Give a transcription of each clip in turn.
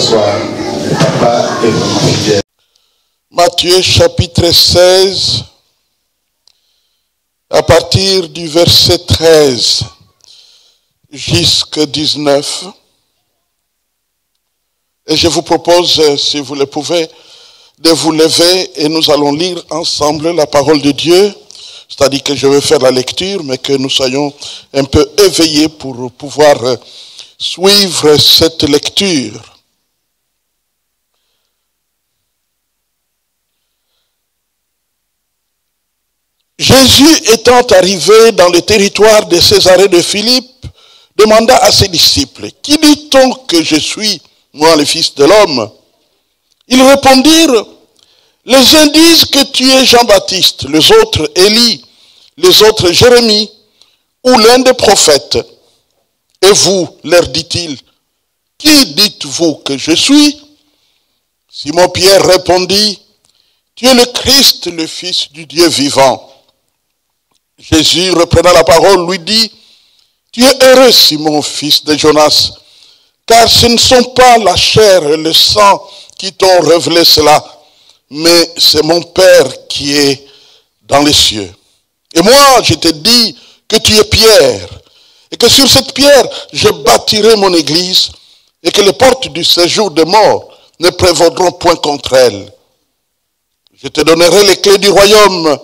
s'asseoir. Le papa est vraiment fidèle. Matthieu chapitre 16, à partir du verset 13 jusqu'à 19. Et je vous propose, si vous le pouvez, de vous lever et nous allons lire ensemble la parole de Dieu. C'est-à-dire que je vais faire la lecture, mais que nous soyons un peu éveillés pour pouvoir suivre cette lecture. Jésus étant arrivé dans le territoire de Césarée de Philippe, demanda à ses disciples, « Qui dit-on que je suis, moi le Fils de l'homme » Ils répondirent, « Les uns disent que tu es Jean-Baptiste, les autres Élie, les autres Jérémie, ou l'un des prophètes. Et vous, leur dit-il, qui dites-vous que je suis » Simon-Pierre répondit, « Tu es le Christ, le Fils du Dieu vivant. » Jésus, reprenant la parole, lui dit, « Tu es heureux, Simon, fils de Jonas, car ce ne sont pas la chair et le sang qui t'ont révélé cela, mais c'est mon Père qui est dans les cieux. Et moi, je te dis que tu es Pierre, et que sur cette pierre, je bâtirai mon église, et que les portes du séjour des morts ne prévaudront point contre elle. Je te donnerai les clés du royaume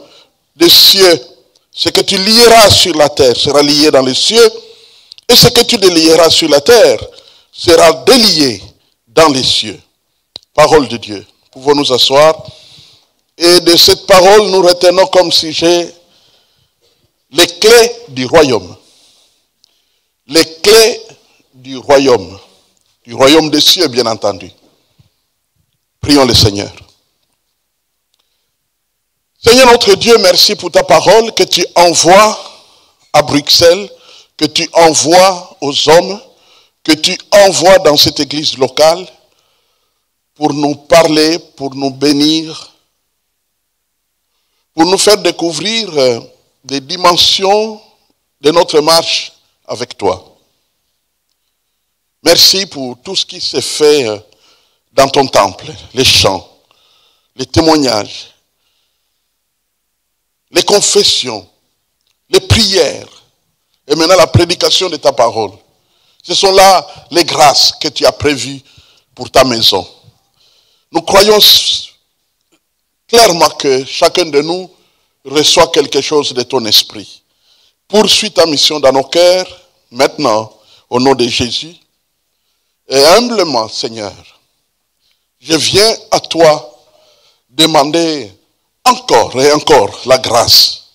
des cieux. Ce que tu lieras sur la terre sera lié dans les cieux, et ce que tu délieras sur la terre sera délié dans les cieux. » Parole de Dieu. Pouvons nous asseoir. Et de cette parole, nous retenons comme sujet les clés du royaume. Les clés du royaume des cieux, bien entendu. Prions le Seigneur. Seigneur notre Dieu, merci pour ta parole que tu envoies à Bruxelles, que tu envoies aux hommes, que tu envoies dans cette église locale pour nous parler, pour nous bénir, pour nous faire découvrir des dimensions de notre marche avec toi. Merci pour tout ce qui s'est fait dans ton temple, les chants, les témoignages, les confessions, les prières, et maintenant la prédication de ta parole. Ce sont là les grâces que tu as prévues pour ta maison. Nous croyons clairement que chacun de nous reçoit quelque chose de ton esprit. Poursuis ta mission dans nos cœurs, maintenant, au nom de Jésus. Et humblement, Seigneur, je viens à toi demander encore et encore la grâce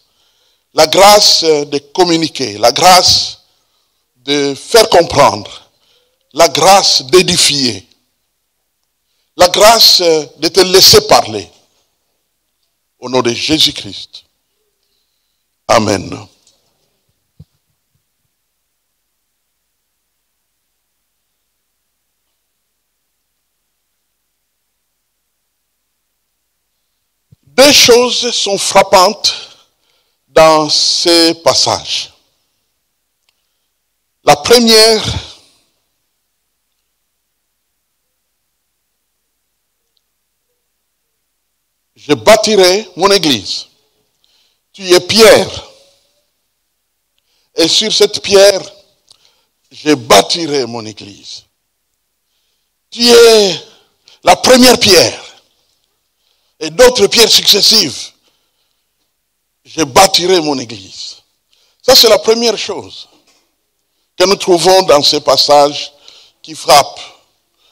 de communiquer, la grâce de faire comprendre, la grâce d'édifier, la grâce de te laisser parler. Au nom de Jésus-Christ. Amen. Deux choses sont frappantes dans ces passages. La première, je bâtirai mon église. Tu es Pierre. Et sur cette pierre, je bâtirai mon église. Tu es la première pierre. Et d'autres pierres successives. Je bâtirai mon église. Ça, c'est la première chose que nous trouvons dans ces passages qui frappent.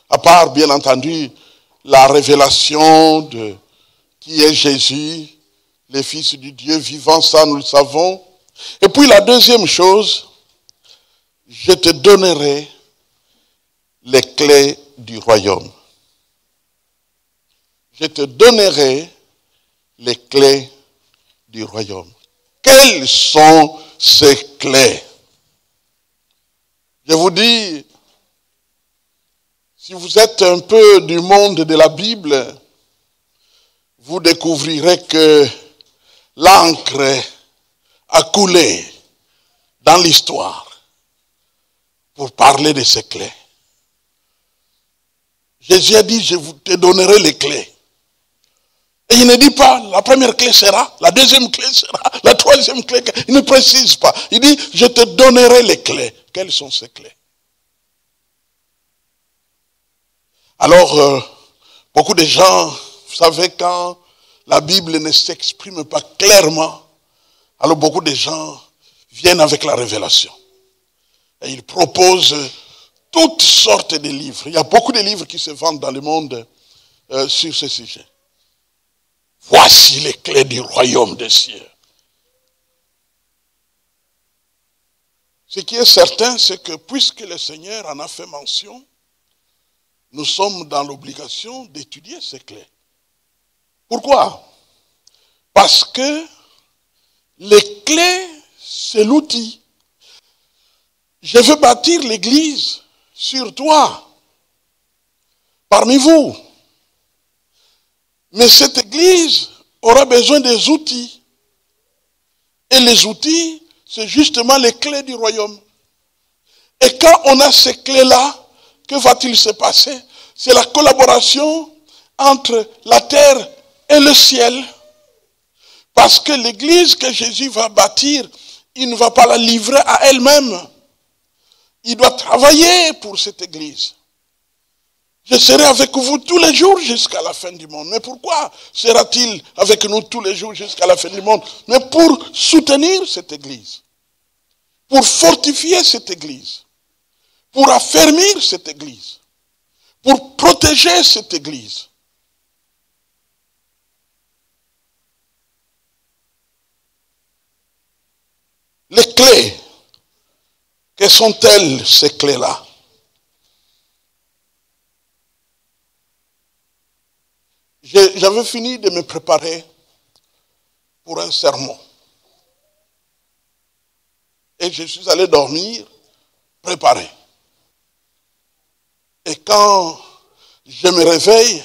À part, bien entendu, la révélation de qui est Jésus, le Fils du Dieu vivant, ça nous le savons. Et puis la deuxième chose, je te donnerai les clés du royaume. Je te donnerai les clés du royaume. Quelles sont ces clés? Je vous dis, si vous êtes un peu du monde de la Bible, vous découvrirez que l'encre a coulé dans l'histoire pour parler de ces clés. Jésus a dit, je vous te donnerai les clés. Et il ne dit pas, la première clé sera, la deuxième clé sera, la troisième clé. Il ne précise pas. Il dit, je te donnerai les clés. Quelles sont ces clés? Alors, beaucoup de gens, vous savez, quand la Bible ne s'exprime pas clairement, alors beaucoup de gens viennent avec la révélation. Et ils proposent toutes sortes de livres. Il y a beaucoup de livres qui se vendent dans le monde sur ce sujet. Voici les clés du royaume des cieux. Ce qui est certain, c'est que puisque le Seigneur en a fait mention, nous sommes dans l'obligation d'étudier ces clés. Pourquoi? Parce que les clés, c'est l'outil. Je veux bâtir l'église sur toi, parmi vous. Mais cette église aura besoin des outils. Et les outils, c'est justement les clés du royaume. Et quand on a ces clés-là, que va-t-il se passer? C'est la collaboration entre la terre et le ciel. Parce que l'église que Jésus va bâtir, il ne va pas la livrer à elle-même. Il doit travailler pour cette église. Je serai avec vous tous les jours jusqu'à la fin du monde. Mais pourquoi sera-t-il avec nous tous les jours jusqu'à la fin du monde? Mais pour soutenir cette église, pour fortifier cette église, pour affermir cette église, pour protéger cette église. Les clés, quelles sont-elles ces clés-là? J'avais fini de me préparer pour un sermon. Et je suis allé dormir, préparé. Et quand je me réveille,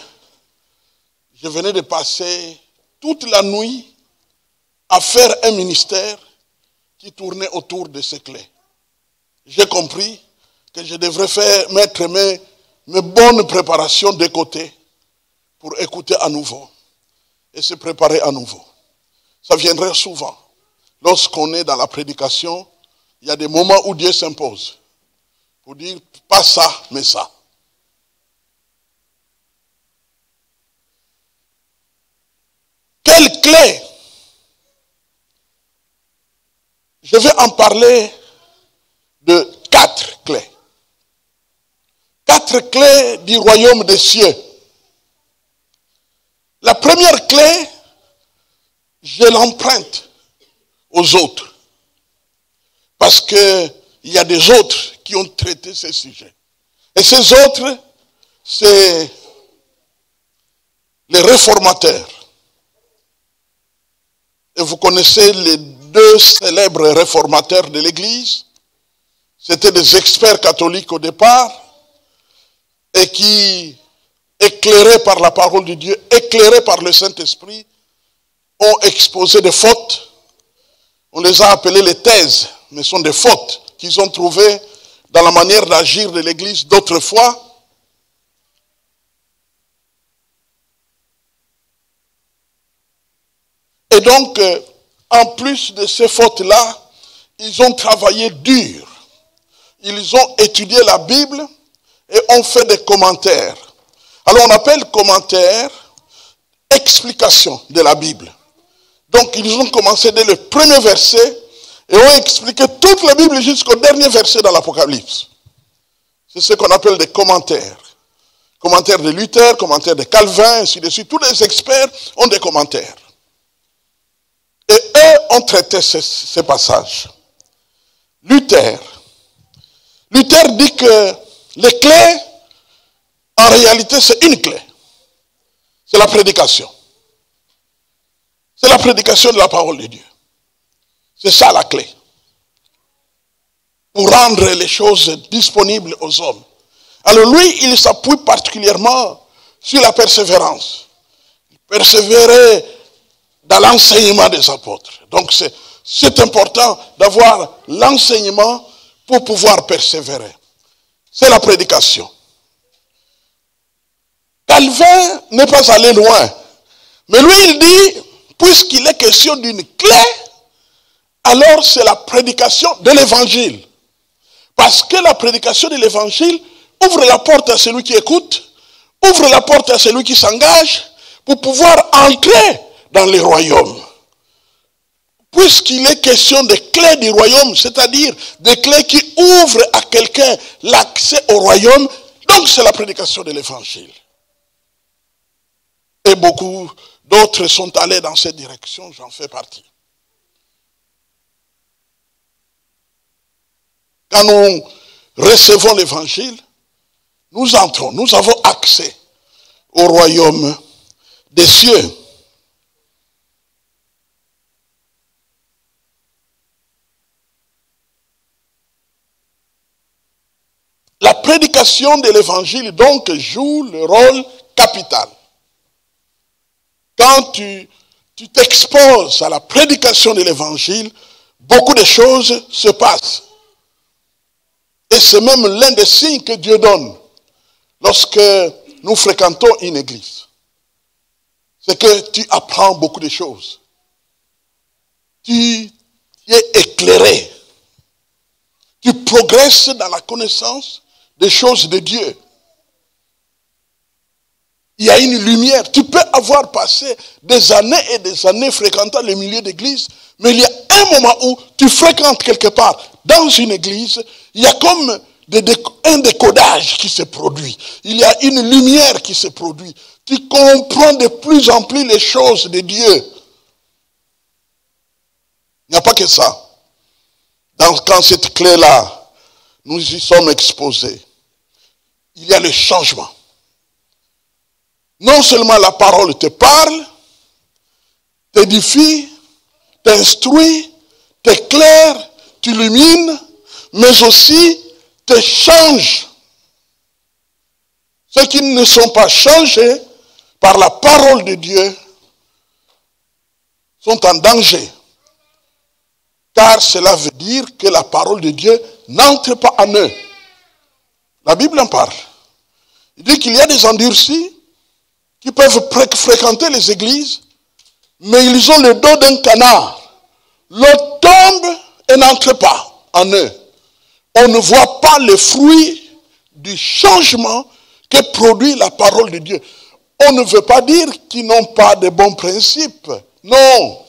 je venais de passer toute la nuit à faire un ministère qui tournait autour de ces clés. J'ai compris que je devrais mettre mes bonnes préparations de côté pour écouter à nouveau et se préparer à nouveau. Ça viendrait souvent. Lorsqu'on est dans la prédication, il y a des moments où Dieu s'impose pour dire pas ça, mais ça. Quelle clé? Je vais en parler de 4 clés. 4 clés du royaume des cieux. La première clé, je l'emprunte aux autres. Parce qu'il y a des autres qui ont traité ces sujets. Et ces autres, c'est les réformateurs. Et vous connaissez les 2 célèbres réformateurs de l'Église. C'était des experts catholiques au départ et qui, éclairés par la parole de Dieu, éclairés par le Saint-Esprit, ont exposé des fautes. On les a appelées les thèses, mais ce sont des fautes qu'ils ont trouvées dans la manière d'agir de l'Église d'autrefois. Et donc, en plus de ces fautes-là, ils ont travaillé dur. Ils ont étudié la Bible et ont fait des commentaires. Alors on appelle commentaires explication de la Bible. Donc ils ont commencé dès le premier verset et ont expliqué toute la Bible jusqu'au dernier verset dans l'Apocalypse. C'est ce qu'on appelle des commentaires. Commentaires de Luther, commentaires de Calvin, ainsi de suite. Tous les experts ont des commentaires. Et eux ont traité ces passages. Luther dit que les clés, en réalité, c'est une clé. C'est la prédication. C'est la prédication de la parole de Dieu. C'est ça la clé. Pour rendre les choses disponibles aux hommes. Alors lui, il s'appuie particulièrement sur la persévérance. Il persévérait dans l'enseignement des apôtres. Donc c'est important d'avoir l'enseignement pour pouvoir persévérer. C'est la prédication. Calvin n'est pas allé loin. Mais lui, il dit, puisqu'il est question d'une clé, alors c'est la prédication de l'évangile. Parce que la prédication de l'évangile ouvre la porte à celui qui écoute, ouvre la porte à celui qui s'engage pour pouvoir entrer dans les royaumes. Puisqu'il est question des clés du royaume, c'est-à-dire des clés qui ouvrent à quelqu'un l'accès au royaume, donc c'est la prédication de l'évangile. Et beaucoup d'autres sont allés dans cette direction, j'en fais partie. Quand nous recevons l'évangile, nous entrons, nous avons accès au royaume des cieux. La prédication de l'évangile donc joue le rôle capital. Quand tu t'exposes à la prédication de l'évangile, beaucoup de choses se passent. Et c'est même l'un des signes que Dieu donne lorsque nous fréquentons une église. C'est que tu apprends beaucoup de choses. Tu es éclairé. Tu progresses dans la connaissance des choses de Dieu. Il y a une lumière. Tu peux avoir passé des années et des années fréquentant le milieu d'église, mais il y a un moment où tu fréquentes quelque part dans une église, il y a comme un décodage qui se produit. Il y a une lumière qui se produit. Tu comprends de plus en plus les choses de Dieu. Il n'y a pas que ça. Quand cette clé-là, nous y sommes exposés, il y a le changement. Non seulement la parole te parle, t'édifie, t'instruit, t'éclaire, t'illumine, mais aussi te change. Ceux qui ne sont pas changés par la parole de Dieu sont en danger. Car cela veut dire que la parole de Dieu n'entre pas en eux. La Bible en parle. Il dit qu'il y a des endurcis qui peuvent fréquenter les églises, mais ils ont le dos d'un canard. L'eau tombe et n'entre pas en eux. On ne voit pas le fruit du changement que produit la parole de Dieu. On ne veut pas dire qu'ils n'ont pas de bons principes. Non.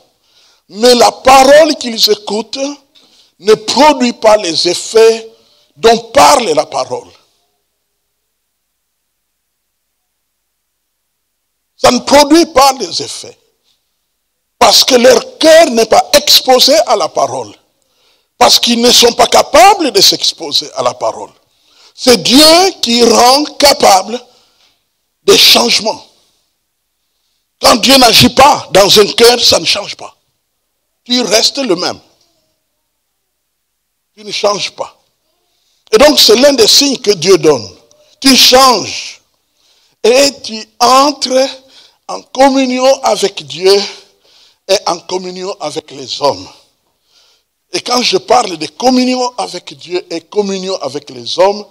Mais la parole qu'ils écoutent ne produit pas les effets dont parle la parole. Ça ne produit pas les effets. Parce que leur cœur n'est pas exposé à la parole. Parce qu'ils ne sont pas capables de s'exposer à la parole. C'est Dieu qui rend capable des changements. Quand Dieu n'agit pas dans un cœur, ça ne change pas. Tu restes le même. Tu ne changes pas. Et donc c'est l'un des signes que Dieu donne. Tu changes. Et tu entres en communion avec Dieu et en communion avec les hommes. Et quand je parle de communion avec Dieu et communion avec les hommes,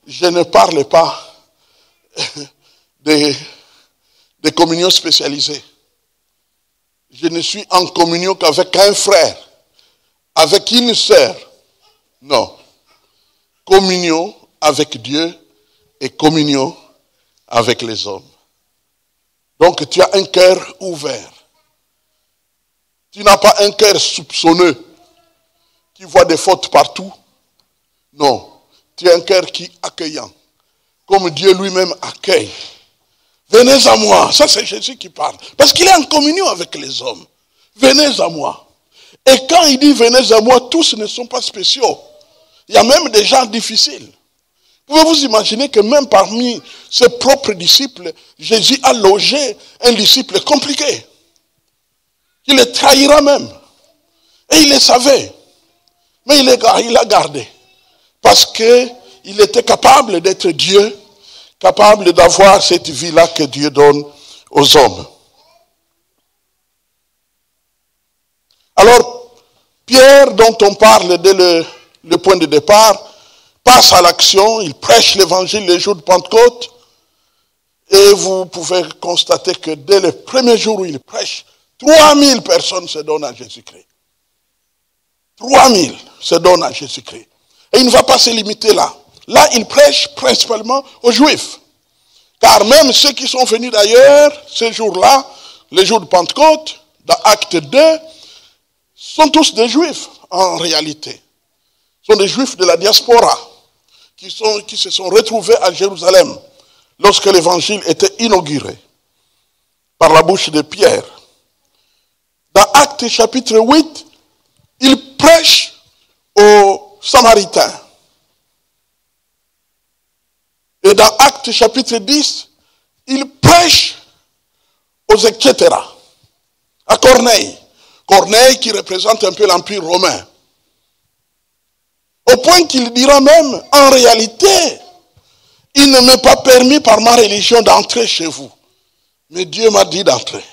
je ne parle pas de communion spécialisée. Je ne suis en communion qu'avec un frère, avec une sœur. Non. Communion avec Dieu et communion avec les hommes. Donc tu as un cœur ouvert. Tu n'as pas un cœur soupçonneux qui voit des fautes partout. Non. Tu as un cœur qui est accueillant. Comme Dieu lui-même accueille. Venez à moi. Ça c'est Jésus qui parle. Parce qu'il est en communion avec les hommes. Venez à moi. Et quand il dit venez à moi, tous ne sont pas spéciaux. Il y a même des gens difficiles. Pouvez-vous imaginer que même parmi ses propres disciples, Jésus a logé un disciple compliqué. Il le trahira même. Et il le savait. Mais il l'a gardé. Parce qu'il était capable d'être Dieu, capable d'avoir cette vie-là que Dieu donne aux hommes. Alors, Pierre, dont on parle dès le point de départ, passe à l'action, il prêche l'évangile les jours de Pentecôte. Et vous pouvez constater que dès le premier jour où il prêche, 3000 personnes se donnent à Jésus-Christ. 3000 se donnent à Jésus-Christ. Et il ne va pas se limiter là. Là, il prêche principalement aux Juifs. Car même ceux qui sont venus d'ailleurs, ces jours-là, les jours de Pentecôte, dans Acte 2, sont tous des Juifs en réalité. Ce sont des Juifs de la diaspora qui se sont retrouvés à Jérusalem lorsque l'évangile était inauguré par la bouche de Pierre. Dans Actes chapitre 8, il prêche aux Samaritains. Et dans Actes chapitre 10, il prêche aux etc. à Corneille. Corneille qui représente un peu l'Empire romain. Au point qu'il dira même, en réalité, il ne m'est pas permis par ma religion d'entrer chez vous. Mais Dieu m'a dit d'entrer.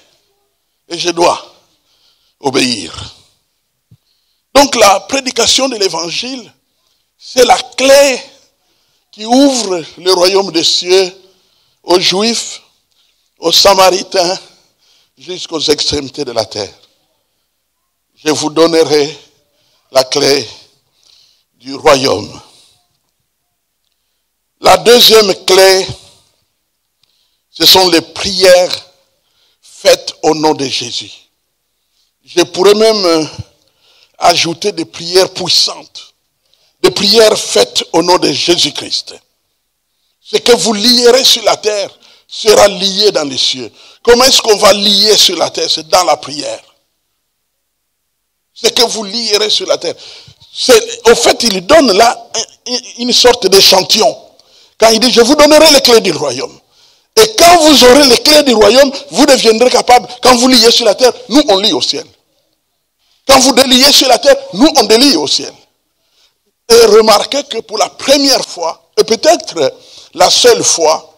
Et je dois obéir. Donc la prédication de l'évangile, c'est la clé qui ouvre le royaume des cieux aux Juifs, aux Samaritains, jusqu'aux extrémités de la terre. Je vous donnerai la clé du royaume. La deuxième clé, ce sont les prières faites au nom de Jésus. Je pourrais même ajouter des prières puissantes, des prières faites au nom de Jésus-Christ. Ce que vous lierez sur la terre sera lié dans les cieux. Comment est-ce qu'on va lier sur la terre? C'est dans la prière. Ce que vous lierez sur la terre. Au fait, il donne là une sorte d'échantillon. Quand il dit, je vous donnerai les clés du royaume. Et quand vous aurez les clés du royaume, vous deviendrez capable, quand vous liez sur la terre, nous on lie au ciel. Quand vous déliez sur la terre, nous on délie au ciel. Et remarquez que pour la première fois, et peut-être la seule fois,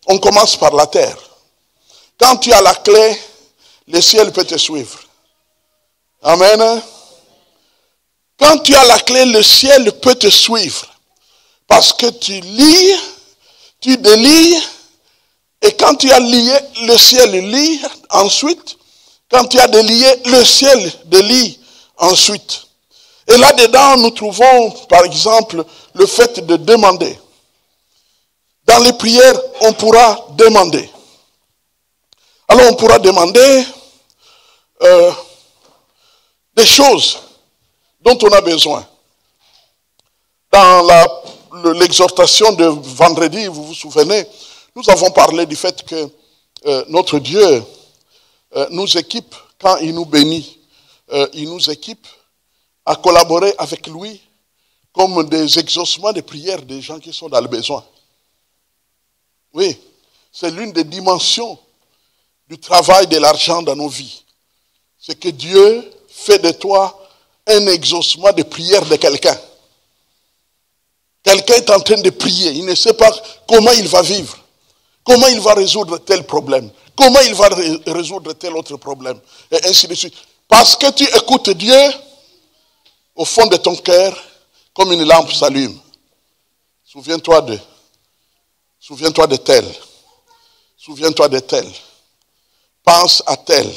on commence par la terre. Quand tu as la clé, le ciel peut te suivre. Amen. Quand tu as la clé, le ciel peut te suivre. Parce que tu lis, tu délies, et quand tu as lié, le ciel lit ensuite. Quand tu as délié, le ciel délie ensuite. Et là-dedans, nous trouvons, par exemple, le fait de demander. Dans les prières, on pourra demander. Alors, on pourra demander des choses dont on a besoin. Dans l'exhortation de vendredi, vous vous souvenez, nous avons parlé du fait que notre Dieu nous équipe, quand il nous bénit, il nous équipe à collaborer avec lui comme des exaucements de prières des gens qui sont dans le besoin. Oui, c'est l'une des dimensions du travail de l'argent dans nos vies. C'est que Dieu fait de toi un exaucement de prière de quelqu'un. Quelqu'un est en train de prier, il ne sait pas comment il va vivre, comment il va résoudre tel problème, comment il va résoudre tel autre problème, et ainsi de suite. Parce que tu écoutes Dieu, au fond de ton cœur, comme une lampe s'allume. Souviens-toi de tel. Souviens-toi de tel. Pense à tel.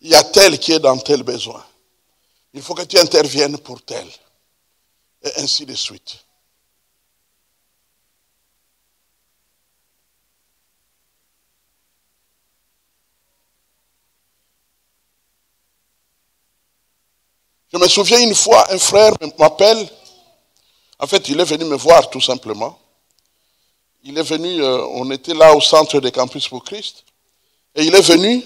Il y a tel qui est dans tel besoin. Il faut que tu interviennes pour tel. Et ainsi de suite. Je me souviens une fois, un frère m'appelle. En fait, il est venu me voir tout simplement. Il est venu, on était là au centre de Campus pour Christ. Et il est venu,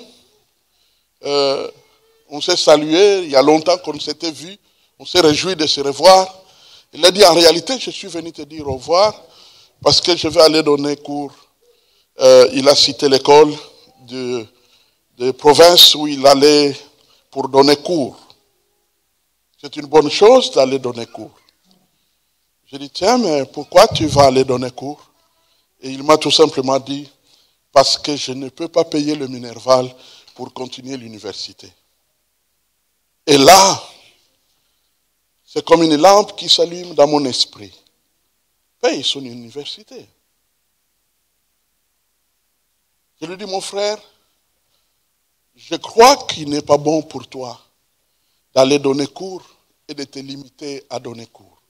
on s'est salué, il y a longtemps qu'on s'était vu. On s'est réjoui de se revoir. Il a dit, en réalité, je suis venu te dire au revoir parce que je vais aller donner cours. Il a cité l'école de province où il allait pour donner cours. C'est une bonne chose d'aller donner cours. J'ai dit, tiens, mais pourquoi tu vas aller donner cours? Et il m'a tout simplement dit, parce que je ne peux pas payer le Minerval pour continuer l'université. Et là, c'est comme une lampe qui s'allume dans mon esprit. Paye son université. Je lui dis, mon frère, je crois qu'il n'est pas bon pour toi d'aller donner cours et de te limiter à donner cours.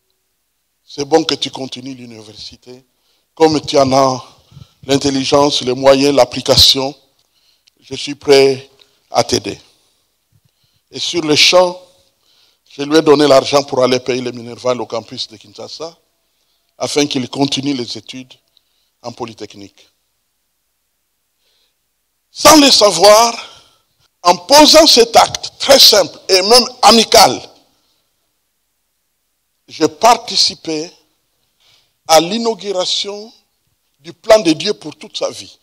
C'est bon que tu continues l'université. Comme tu en as l'intelligence, les moyens, l'application, je suis prêt à t'aider. Et sur le champ, je lui ai donné l'argent pour aller payer les Minerval au campus de Kinshasa, afin qu'il continue les études en Polytechnique. Sans le savoir, en posant cet acte très simple et même amical, j'ai participé à l'inauguration du plan de Dieu pour toute sa vie.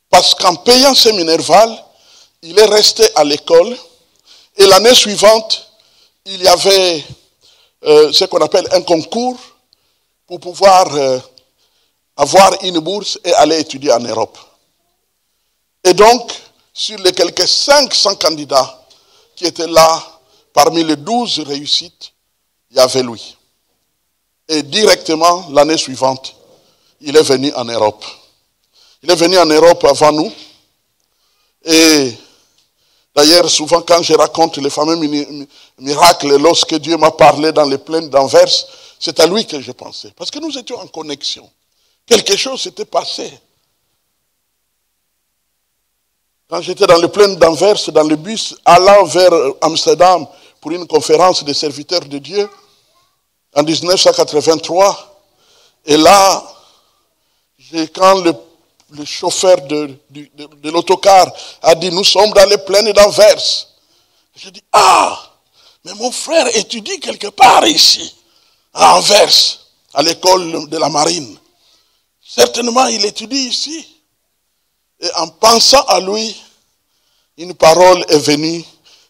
Parce qu'en payant ses Minerval, il est resté à l'école et l'année suivante, il y avait ce qu'on appelle un concours pour pouvoir avoir une bourse et aller étudier en Europe. Et donc, sur les quelques 500 candidats qui étaient là, parmi les 12 réussites, il y avait lui. Et directement, l'année suivante, il est venu en Europe. Il est venu en Europe avant nous. Et d'ailleurs, souvent quand je raconte les fameux miracles, lorsque Dieu m'a parlé dans les plaines d'Anvers, c'est à lui que je pensais. Parce que nous étions en connexion. Quelque chose s'était passé. Quand j'étais dans les plaines d'Anvers, dans le bus allant vers Amsterdam pour une conférence des serviteurs de Dieu, en 1983, et là, quand le chauffeur de l'autocar a dit, nous sommes dans les plaines d'Anvers, j'ai dit, ah, mais mon frère étudie quelque part ici, à Anvers, à l'école de la marine. Certainement, il étudie ici. Et en pensant à lui, une parole est venue.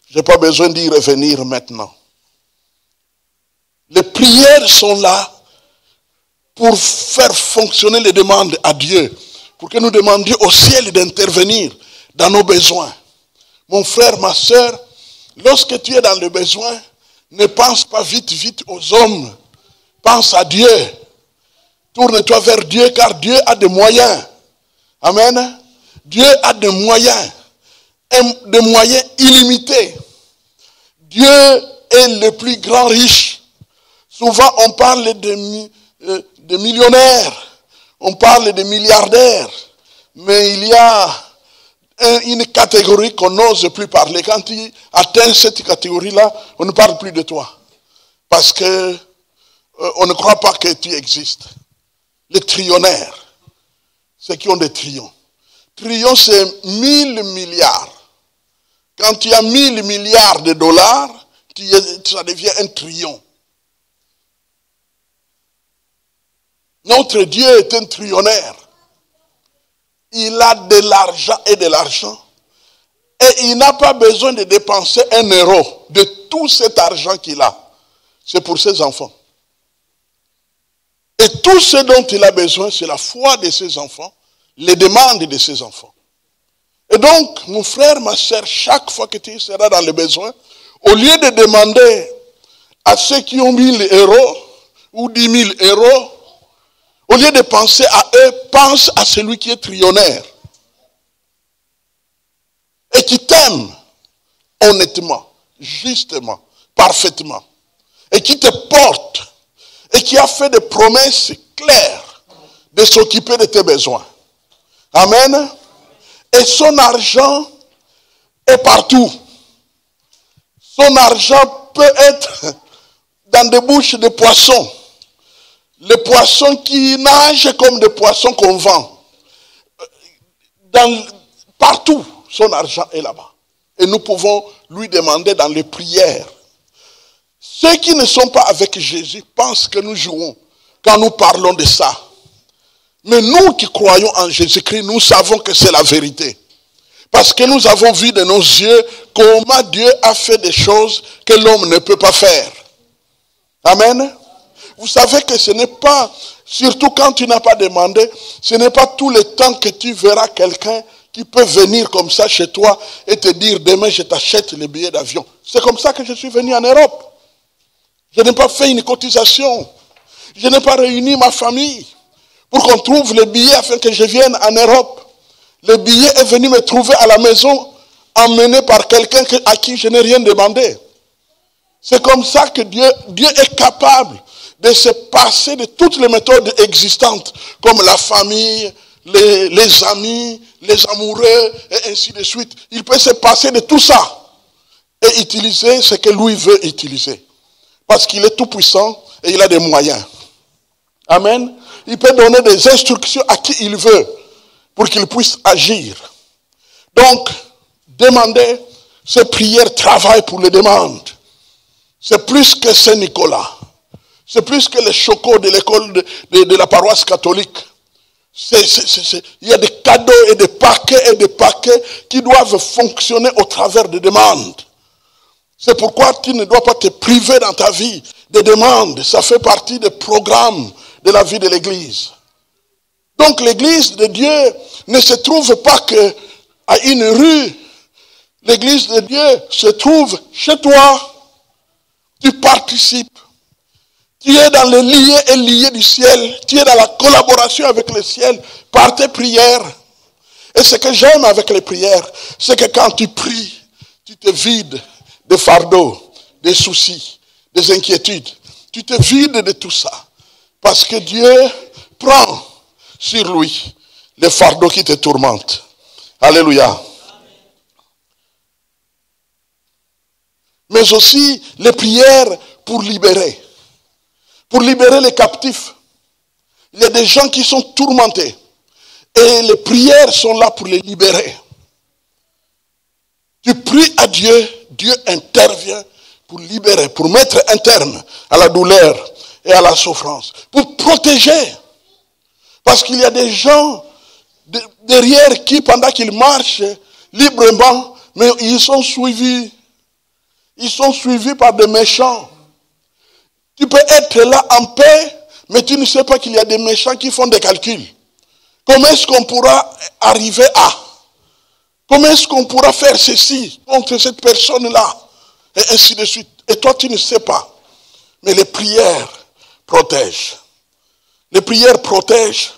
Je n'ai pas besoin d'y revenir maintenant. Les prières sont là pour faire fonctionner les demandes à Dieu, pour que nous demandions au ciel d'intervenir dans nos besoins. Mon frère, ma soeur, lorsque tu es dans le besoin, ne pense pas vite aux hommes. Pense à Dieu. Tourne-toi vers Dieu, car Dieu a des moyens. Amen. Dieu a des moyens illimités. Dieu est le plus grand riche. Souvent, on parle de millionnaires, on parle de milliardaires, mais il y a une catégorie qu'on n'ose plus parler. Quand tu atteins cette catégorie-là, on ne parle plus de toi. Parce que on ne croit pas que tu existes. Les trillionnaires, ceux qui ont des trillions. Trillion, c'est 1000 milliards. Quand tu as 1000 milliards de dollars, ça devient un trillion. Notre Dieu est un trillionnaire. Il a de l'argent et de l'argent. Et il n'a pas besoin de dépenser 1 euro de tout cet argent qu'il a. C'est pour ses enfants. Et tout ce dont il a besoin, c'est la foi de ses enfants, les demandes de ses enfants. Et donc, mon frère, ma soeur, chaque fois que tu seras dans le besoin, au lieu de demander à ceux qui ont 1000 euros ou 10 000 euros, au lieu de penser à eux, pense à celui qui est trillionnaire et qui t'aime honnêtement, justement, parfaitement, et qui te porte et qui a fait des promesses claires de s'occuper de tes besoins. Amen. Et son argent est partout. Son argent peut être dans des bouches de poissons. Les poissons qui nagent comme des poissons qu'on vend. Partout, son argent est là-bas. Et nous pouvons lui demander dans les prières. Ceux qui ne sont pas avec Jésus pensent que nous jouons quand nous parlons de ça. Mais nous qui croyons en Jésus-Christ, nous savons que c'est la vérité. Parce que nous avons vu de nos yeux comment Dieu a fait des choses que l'homme ne peut pas faire. Amen. Vous savez que ce n'est pas, surtout quand tu n'as pas demandé, ce n'est pas tout le temps que tu verras quelqu'un qui peut venir comme ça chez toi et te dire demain je t'achète les billets d'avion. C'est comme ça que je suis venu en Europe. Je n'ai pas fait une cotisation. Je n'ai pas réuni ma famille pour qu'on trouve les billets afin que je vienne en Europe. Le billet est venu me trouver à la maison, emmené par quelqu'un à qui je n'ai rien demandé. C'est comme ça que Dieu est capable de se passer de toutes les méthodes existantes, comme la famille, les amis, les amoureux, et ainsi de suite. Il peut se passer de tout ça et utiliser ce que lui veut utiliser. Parce qu'il est tout puissant et il a des moyens. Amen. Il peut donner des instructions à qui il veut pour qu'il puisse agir. Donc, demander, ces prières travaillent pour les demandes. C'est plus que Saint-Nicolas. C'est plus que les chocos de l'école de la paroisse catholique. Il y a des cadeaux et des paquets qui doivent fonctionner au travers des demandes. C'est pourquoi tu ne dois pas te priver dans ta vie des demandes. Ça fait partie des programmes de la vie de l'Église. Donc l'Église de Dieu ne se trouve pas qu'à une rue. L'Église de Dieu se trouve chez toi. Tu participes. Tu es dans le lié du ciel. Tu es dans la collaboration avec le ciel par tes prières. Et ce que j'aime avec les prières, c'est que quand tu pries, tu te vides des fardeaux, des soucis, des inquiétudes. Tu te vides de tout ça. Parce que Dieu prend sur lui les fardeaux qui te tourmentent. Alléluia. Mais aussi les prières pour libérer les captifs. Il y a des gens qui sont tourmentés et les prières sont là pour les libérer. Tu pries à Dieu, Dieu intervient pour libérer, pour mettre un terme à la douleur et à la souffrance, pour protéger. Parce qu'il y a des gens derrière qui, pendant qu'ils marchent librement, mais ils sont suivis. Ils sont suivis par des méchants. Tu peux être là en paix, mais tu ne sais pas qu'il y a des méchants qui font des calculs. Comment est-ce qu'on pourra arriver à? Comment est-ce qu'on pourra faire ceci contre cette personne-là? Et ainsi de suite. Et toi, tu ne sais pas. Mais les prières protègent. Les prières protègent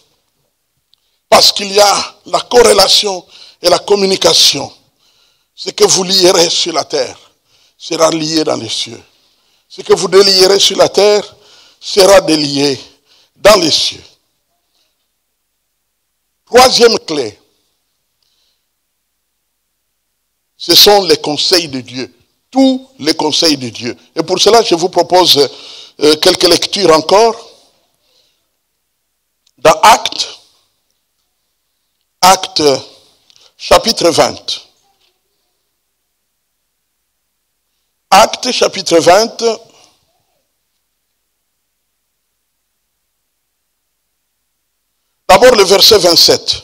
parce qu'il y a la corrélation et la communication. Ce que vous lierez sur la terre sera lié dans les cieux. Ce que vous délierez sur la terre sera délié dans les cieux. Troisième clé, ce sont les conseils de Dieu. Tous les conseils de Dieu. Et pour cela, je vous propose quelques lectures encore. Dans Actes chapitre 20. Actes chapitre 20. D'abord le verset 27.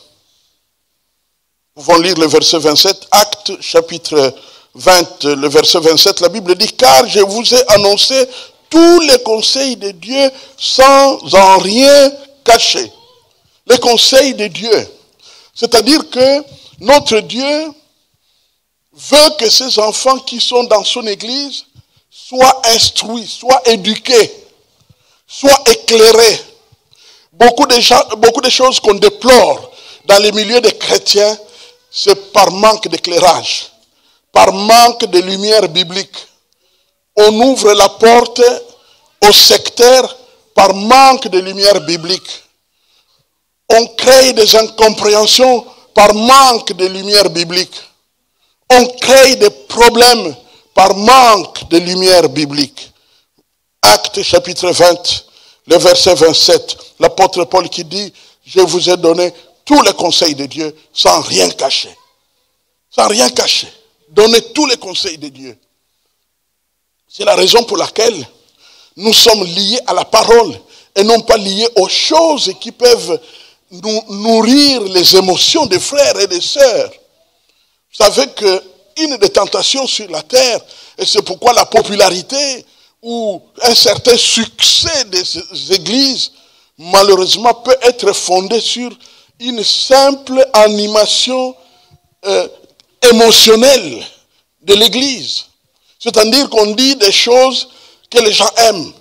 Nous pouvons lire le verset 27. Actes chapitre 20, le verset 27. La Bible dit, car je vous ai annoncé tous les conseils de Dieu sans en rien cacher. Les conseils de Dieu. C'est-à-dire que notre Dieu veut que ses enfants qui sont dans son église soient instruits, soient éduqués, soient éclairés. Beaucoup de choses qu'on déplore dans les milieux des chrétiens, c'est par manque d'éclairage, par manque de lumière biblique. On ouvre la porte au sectaire par manque de lumière biblique. On crée des incompréhensions par manque de lumière biblique. On crée des problèmes par manque de lumière biblique. Actes chapitre 20, le verset 27. L'apôtre Paul qui dit, je vous ai donné tous les conseils de Dieu sans rien cacher. Sans rien cacher. Donnez tous les conseils de Dieu. C'est la raison pour laquelle nous sommes liés à la parole et non pas liés aux choses qui peuvent nous nourrir les émotions des frères et des sœurs. Vous savez qu'une des tentations sur la terre, et c'est pourquoi la popularité ou un certain succès des églises, malheureusement, peut être fondé sur une simple animation émotionnelle de l'église. C'est-à-dire qu'on dit des choses que les gens aiment.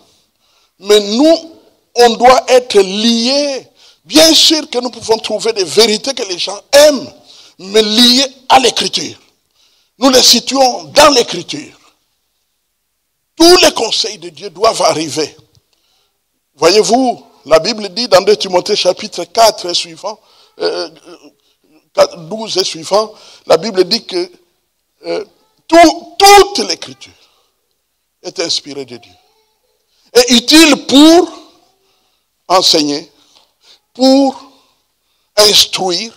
Mais nous, on doit être liés. Bien sûr que nous pouvons trouver des vérités que les gens aiment. mais liés à l'écriture. Nous les situons dans l'écriture. Tous les conseils de Dieu doivent arriver. Voyez-vous, la Bible dit dans 2 Timothée chapitre 4 et suivant, 12 et suivant, la Bible dit que toute l'écriture est inspirée de Dieu. Et utile pour enseigner, pour instruire,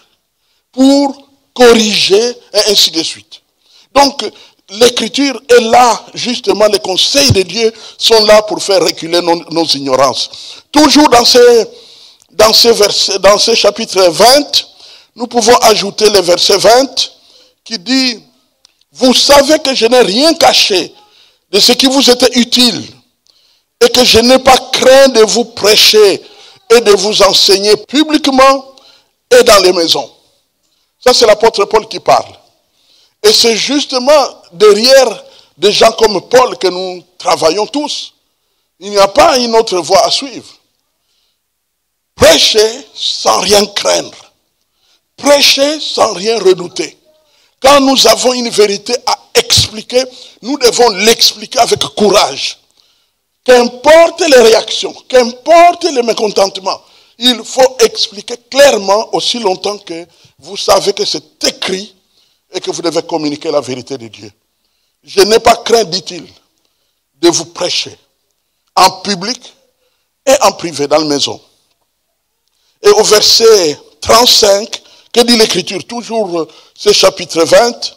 pour corriger, et ainsi de suite. Donc, l'écriture est là, justement, les conseils de Dieu sont là pour faire reculer nos ignorances. Toujours dans ces versets, dans ce chapitre 20, nous pouvons ajouter le verset 20 qui dit « Vous savez que je n'ai rien caché de ce qui vous était utile et que je n'ai pas craint de vous prêcher et de vous enseigner publiquement et dans les maisons. » Ça, c'est l'apôtre Paul qui parle. Et c'est justement derrière des gens comme Paul que nous travaillons tous. Il n'y a pas une autre voie à suivre. Prêcher sans rien craindre. Prêcher sans rien redouter. Quand nous avons une vérité à expliquer, nous devons l'expliquer avec courage. Qu'importe les réactions, qu'importe les mécontentements, il faut expliquer clairement aussi longtemps que vous savez que c'est écrit et que vous devez communiquer la vérité de Dieu. Je n'ai pas craint, dit-il, de vous prêcher en public et en privé dans la maison. Et au verset 35, que dit l'Écriture? Toujours ce chapitre 20,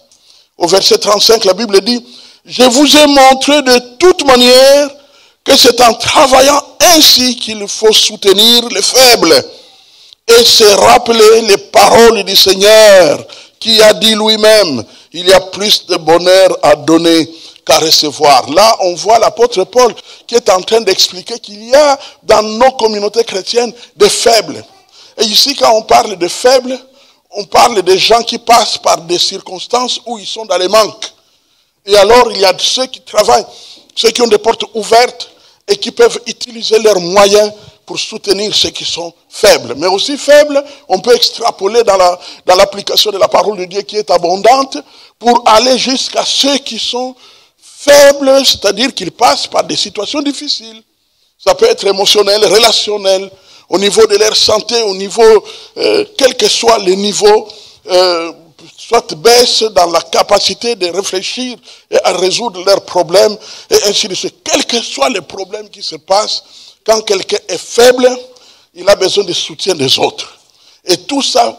au verset 35, la Bible dit « Je vous ai montré de toute manière que c'est en travaillant ainsi qu'il faut soutenir les faibles et se rappeler les paroles du Seigneur qui a dit lui-même, il y a plus de bonheur à donner qu'à recevoir. » Là, on voit l'apôtre Paul qui est en train d'expliquer qu'il y a dans nos communautés chrétiennes des faibles. Et ici, quand on parle de faibles, on parle des gens qui passent par des circonstances où ils sont dans les manques. Et alors, il y a ceux qui travaillent, ceux qui ont des portes ouvertes et qui peuvent utiliser leurs moyens pour soutenir ceux qui sont faibles. Mais aussi faibles, on peut extrapoler dans l'application de la parole de Dieu qui est abondante pour aller jusqu'à ceux qui sont faibles, c'est-à-dire qu'ils passent par des situations difficiles. Ça peut être émotionnel, relationnel, au niveau de leur santé, au niveau, quel que soit le niveau, soit baisse dans la capacité de réfléchir et à résoudre leurs problèmes, et ainsi de suite. Quels que soient les problèmes qui se passent, quand quelqu'un est faible, il a besoin du soutien des autres. Et tout ça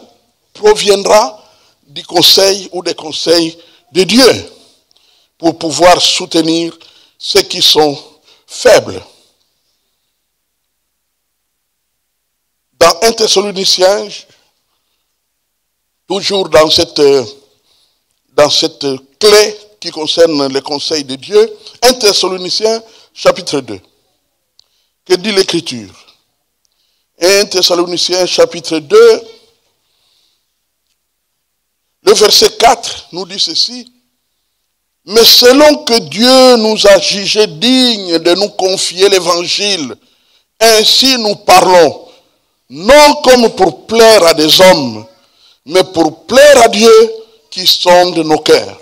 proviendra du conseil ou des conseils de Dieu pour pouvoir soutenir ceux qui sont faibles. Dans 1 Thessaloniciens, toujours dans cette clé qui concerne les conseils de Dieu, 1 Thessaloniciens chapitre 2. Que dit l'Écriture? 1 Thessaloniciens chapitre 2, le verset 4 nous dit ceci. « Mais selon que Dieu nous a jugés dignes de nous confier l'évangile, ainsi nous parlons, non comme pour plaire à des hommes, mais pour plaire à Dieu qui sonde nos cœurs. »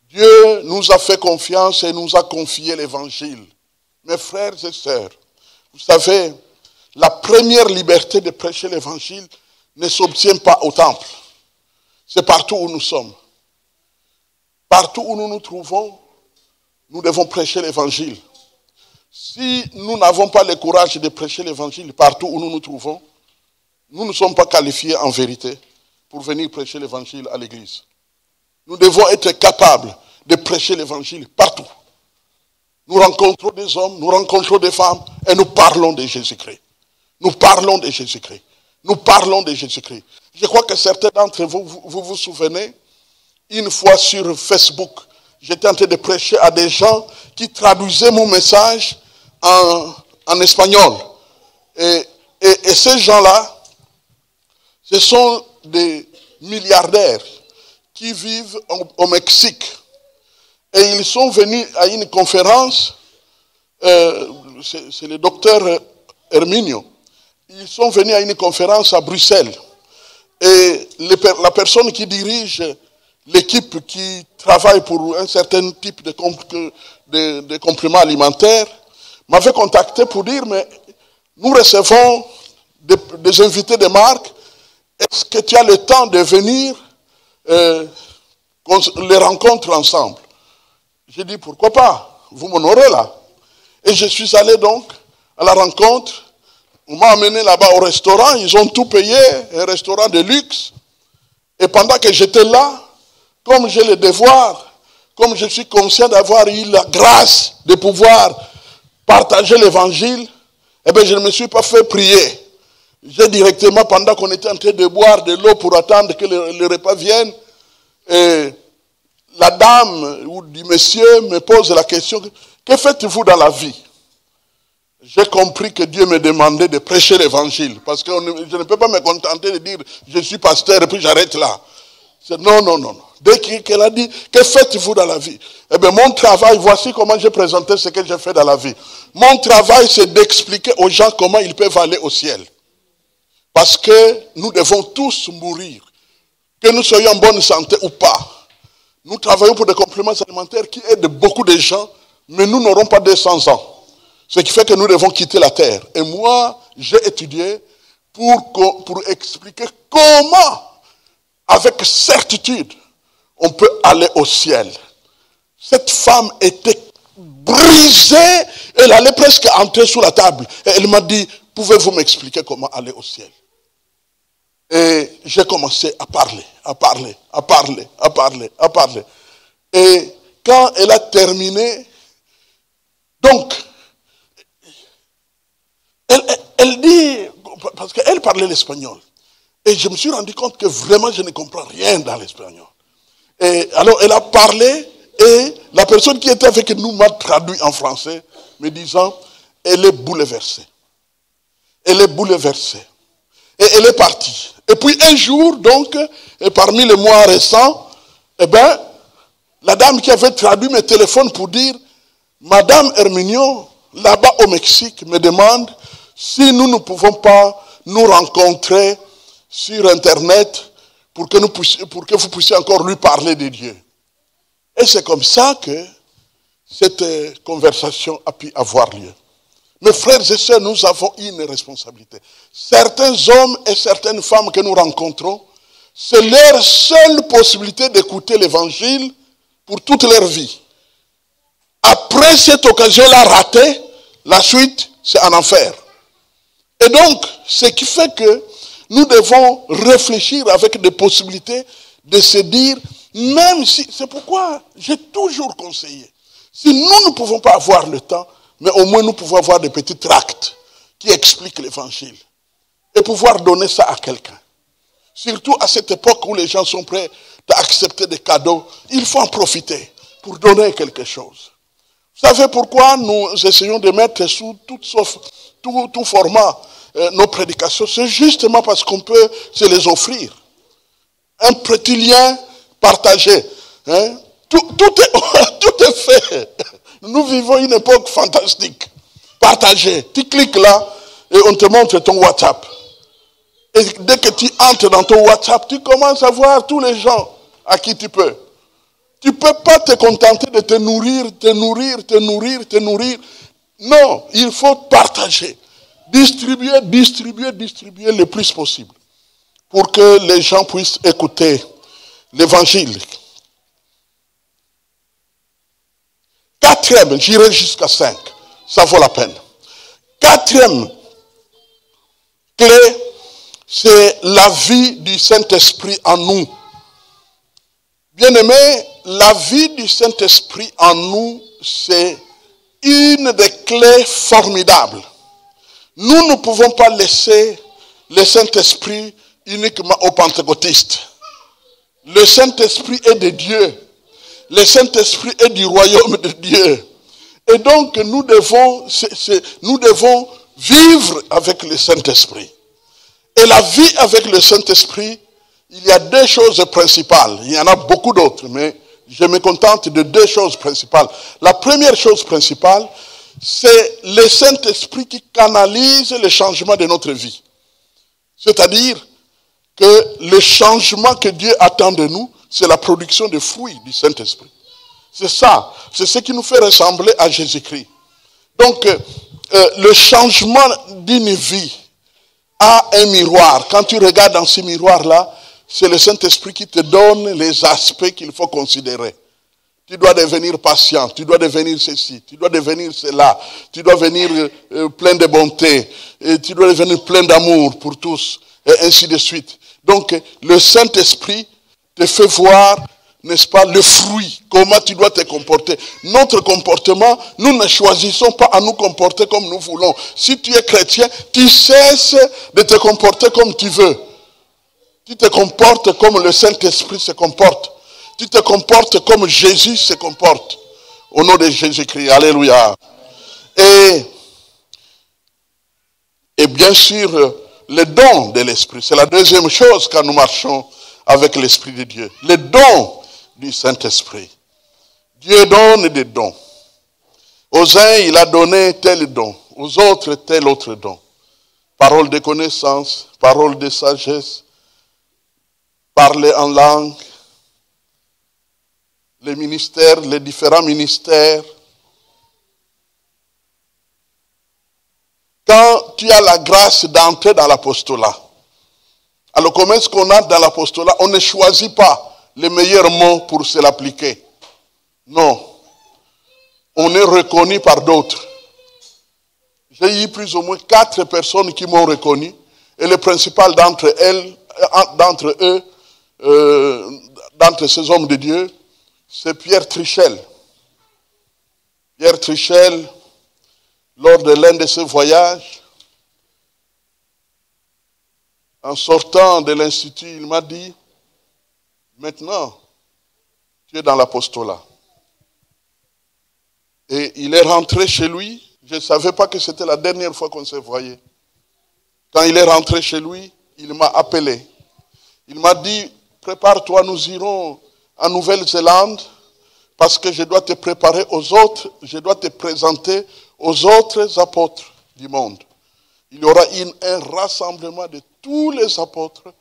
Dieu nous a fait confiance et nous a confié l'évangile. Mes frères et sœurs, vous savez, la première liberté de prêcher l'évangile ne s'obtient pas au temple. C'est partout où nous sommes. Partout où nous nous trouvons, nous devons prêcher l'évangile. Si nous n'avons pas le courage de prêcher l'évangile partout où nous nous trouvons, nous ne sommes pas qualifiés en vérité pour venir prêcher l'évangile à l'église. Nous devons être capables de prêcher l'évangile partout. Nous rencontrons des hommes, nous rencontrons des femmes et nous parlons de Jésus-Christ. Nous parlons de Jésus-Christ. Nous parlons de Jésus-Christ. Je crois que certains d'entre vous, vous souvenez, une fois sur Facebook, j'étais en train de prêcher à des gens qui traduisaient mon message en espagnol. Et ces gens-là, ce sont des milliardaires qui vivent au Mexique. Et ils sont venus à une conférence, c'est le docteur Herminio. Ils sont venus à une conférence à Bruxelles. Et la personne qui dirige l'équipe qui travaille pour un certain type de compléments alimentaires m'avait contacté pour dire, mais nous recevons des invités de marque, est-ce que tu as le temps de venir les rencontrer ensemble? J'ai dit, pourquoi pas, vous m'honorez là. Et je suis allé donc à la rencontre. On m'a amené là-bas au restaurant, ils ont tout payé, un restaurant de luxe. Et pendant que j'étais là, comme j'ai le devoir, comme je suis conscient d'avoir eu la grâce de pouvoir partager l'évangile, eh bien je ne me suis pas fait prier. J'ai directement, pendant qu'on était en train de boire de l'eau pour attendre que le repas vienne, et la dame ou du monsieur me pose la question, que faites-vous dans la vie? J'ai compris que Dieu me demandait de prêcher l'évangile. Parce que je ne peux pas me contenter de dire, je suis pasteur et puis j'arrête là. Non, non, non. Dès qu'elle a dit, que faites-vous dans la vie? Eh bien, mon travail, voici comment j'ai présenté ce que j'ai fait dans la vie. Mon travail, c'est d'expliquer aux gens comment ils peuvent aller au ciel. Parce que nous devons tous mourir. Que nous soyons en bonne santé ou pas. Nous travaillons pour des compléments alimentaires qui aident beaucoup de gens, mais nous n'aurons pas 200 ans. Ce qui fait que nous devons quitter la terre. Et moi, j'ai étudié pour expliquer comment, avec certitude, on peut aller au ciel. Cette femme était brisée, elle allait presque entrer sous la table. Et elle m'a dit, pouvez-vous m'expliquer comment aller au ciel? Et j'ai commencé à parler, à parler, à parler, à parler, à parler. Et quand elle a terminé, donc, elle dit, parce qu'elle parlait l'espagnol. Et je me suis rendu compte que vraiment je ne comprends rien dans l'espagnol. Et alors elle a parlé et la personne qui était avec nous m'a traduit en français, me disant, elle est bouleversée. Elle est bouleversée. Et elle est partie. Et puis un jour, donc, et parmi les mois récents, eh bien, la dame qui avait traduit me téléphone pour dire, Madame Herminio, là-bas au Mexique, me demande si nous ne pouvons pas nous rencontrer sur Internet pour que vous puissiez encore lui parler de Dieu. Et c'est comme ça que cette conversation a pu avoir lieu. Mes frères et sœurs, nous avons une responsabilité. Certains hommes et certaines femmes que nous rencontrons, c'est leur seule possibilité d'écouter l'évangile pour toute leur vie. Après cette occasion-là ratée, la suite, c'est en enfer. Et donc, ce qui fait que nous devons réfléchir avec des possibilités de se dire, même si, c'est pourquoi j'ai toujours conseillé, si nous ne pouvons pas avoir le temps, mais au moins nous pouvons avoir des petits tracts qui expliquent l'évangile et pouvoir donner ça à quelqu'un. Surtout à cette époque où les gens sont prêts à accepter des cadeaux, il faut en profiter pour donner quelque chose. Vous savez pourquoi nous essayons de mettre sous tout format nos prédications? C'est justement parce qu'on peut se les offrir. Un petit lien partagé. Hein? Tout est fait. Nous vivons une époque fantastique. Partagé. Tu cliques là et on te montre ton WhatsApp. Et dès que tu entres dans ton WhatsApp, tu commences à voir tous les gens à qui tu peux. Tu ne peux pas te contenter de te nourrir. Non, il faut partager. Distribuer le plus possible. Pour que les gens puissent écouter l'évangile. Quatrième, j'irai jusqu'à 5. Ça vaut la peine. Quatrième clé, c'est la vie du Saint-Esprit en nous. Bien-aimés, la vie du Saint-Esprit en nous, c'est une des clés formidables. Nous ne pouvons pas laisser le Saint-Esprit uniquement aux pentecôtistes. Le Saint-Esprit est de Dieu. Le Saint-Esprit est du royaume de Dieu. Et donc nous devons vivre avec le Saint-Esprit. Et la vie avec le Saint-Esprit, il y a deux choses principales. Il y en a beaucoup d'autres, mais je me contente de deux choses principales. La première chose principale, c'est le Saint-Esprit qui canalise le changement de notre vie. C'est-à-dire, que le changement que Dieu attend de nous, c'est la production de fruits du Saint-Esprit. C'est ça, c'est ce qui nous fait ressembler à Jésus-Christ. Donc, le changement d'une vie a un miroir. Quand tu regardes dans ce miroir-là, c'est le Saint-Esprit qui te donne les aspects qu'il faut considérer. Tu dois devenir patient, tu dois devenir ceci, tu dois devenir cela, tu dois devenir plein de bonté, et tu dois devenir plein d'amour pour tous, et ainsi de suite. Donc, le Saint-Esprit te fait voir, n'est-ce pas, le fruit, comment tu dois te comporter. Notre comportement, nous ne choisissons pas à nous comporter comme nous voulons. Si tu es chrétien, tu cesses de te comporter comme tu veux. Tu te comportes comme le Saint-Esprit se comporte. Tu te comportes comme Jésus se comporte. Au nom de Jésus-Christ. Alléluia. Et bien sûr, le don de l'Esprit. C'est la deuxième chose quand nous marchons avec l'Esprit de Dieu. Le don du Saint-Esprit. Dieu donne des dons. Aux uns, il a donné tel don. Aux autres, tel autre don. Parole de connaissance, parole de sagesse, parler en langue, les ministères, les différents ministères. Quand tu as la grâce d'entrer dans l'apostolat, alors comment est-ce qu'on entre dans l'apostolat? On ne choisit pas les meilleurs mots pour se l'appliquer. Non. On est reconnu par d'autres. J'ai eu plus ou moins 4 personnes qui m'ont reconnu. Et le principal d'entre ces hommes de Dieu, c'est Pierre Trichel. Pierre Trichel, lors de l'un de ses voyages, en sortant de l'institut, il m'a dit, maintenant, tu es dans l'apostolat. Et il est rentré chez lui. Je ne savais pas que c'était la dernière fois qu'on se voyait. Quand il est rentré chez lui, il m'a appelé. Il m'a dit, prépare-toi, nous irons en Nouvelle-Zélande parce que je dois te préparer aux autres, je dois te présenter aux autres apôtres du monde. Il y aura un rassemblement de tous les apôtres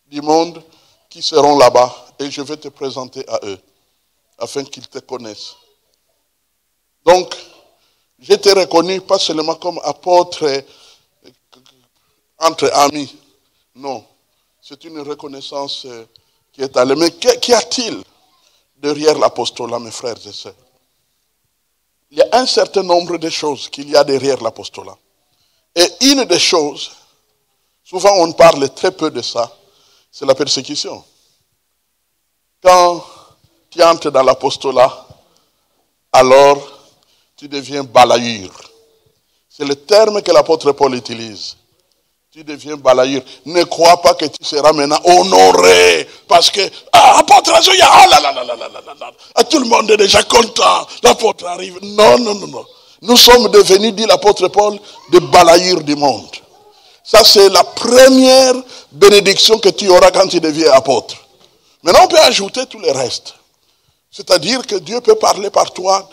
du monde qui seront là-bas et je vais te présenter à eux afin qu'ils te connaissent. Donc, j'étais reconnu pas seulement comme apôtre entre amis. Non, c'est une reconnaissance qui est allée. Mais qu'y a-t-il derrière l'apostolat, mes frères et sœurs? Il y a un certain nombre de choses qu'il y a derrière l'apostolat. Et une des choses, souvent on parle très peu de ça, c'est la persécution. Quand tu entres dans l'apostolat, alors tu deviens balayeur. C'est le terme que l'apôtre Paul utilise. Tu deviens balayeur. Ne crois pas que tu seras maintenant honoré. Parce que, apôtre Azoya, tout le monde est déjà content. L'apôtre arrive. Non, non, non, non. Nous sommes devenus, dit l'apôtre Paul, des balayeurs du monde. Ça, c'est la première bénédiction que tu auras quand tu deviens apôtre. Maintenant, on peut ajouter tout le reste. C'est-à-dire que Dieu peut parler par toi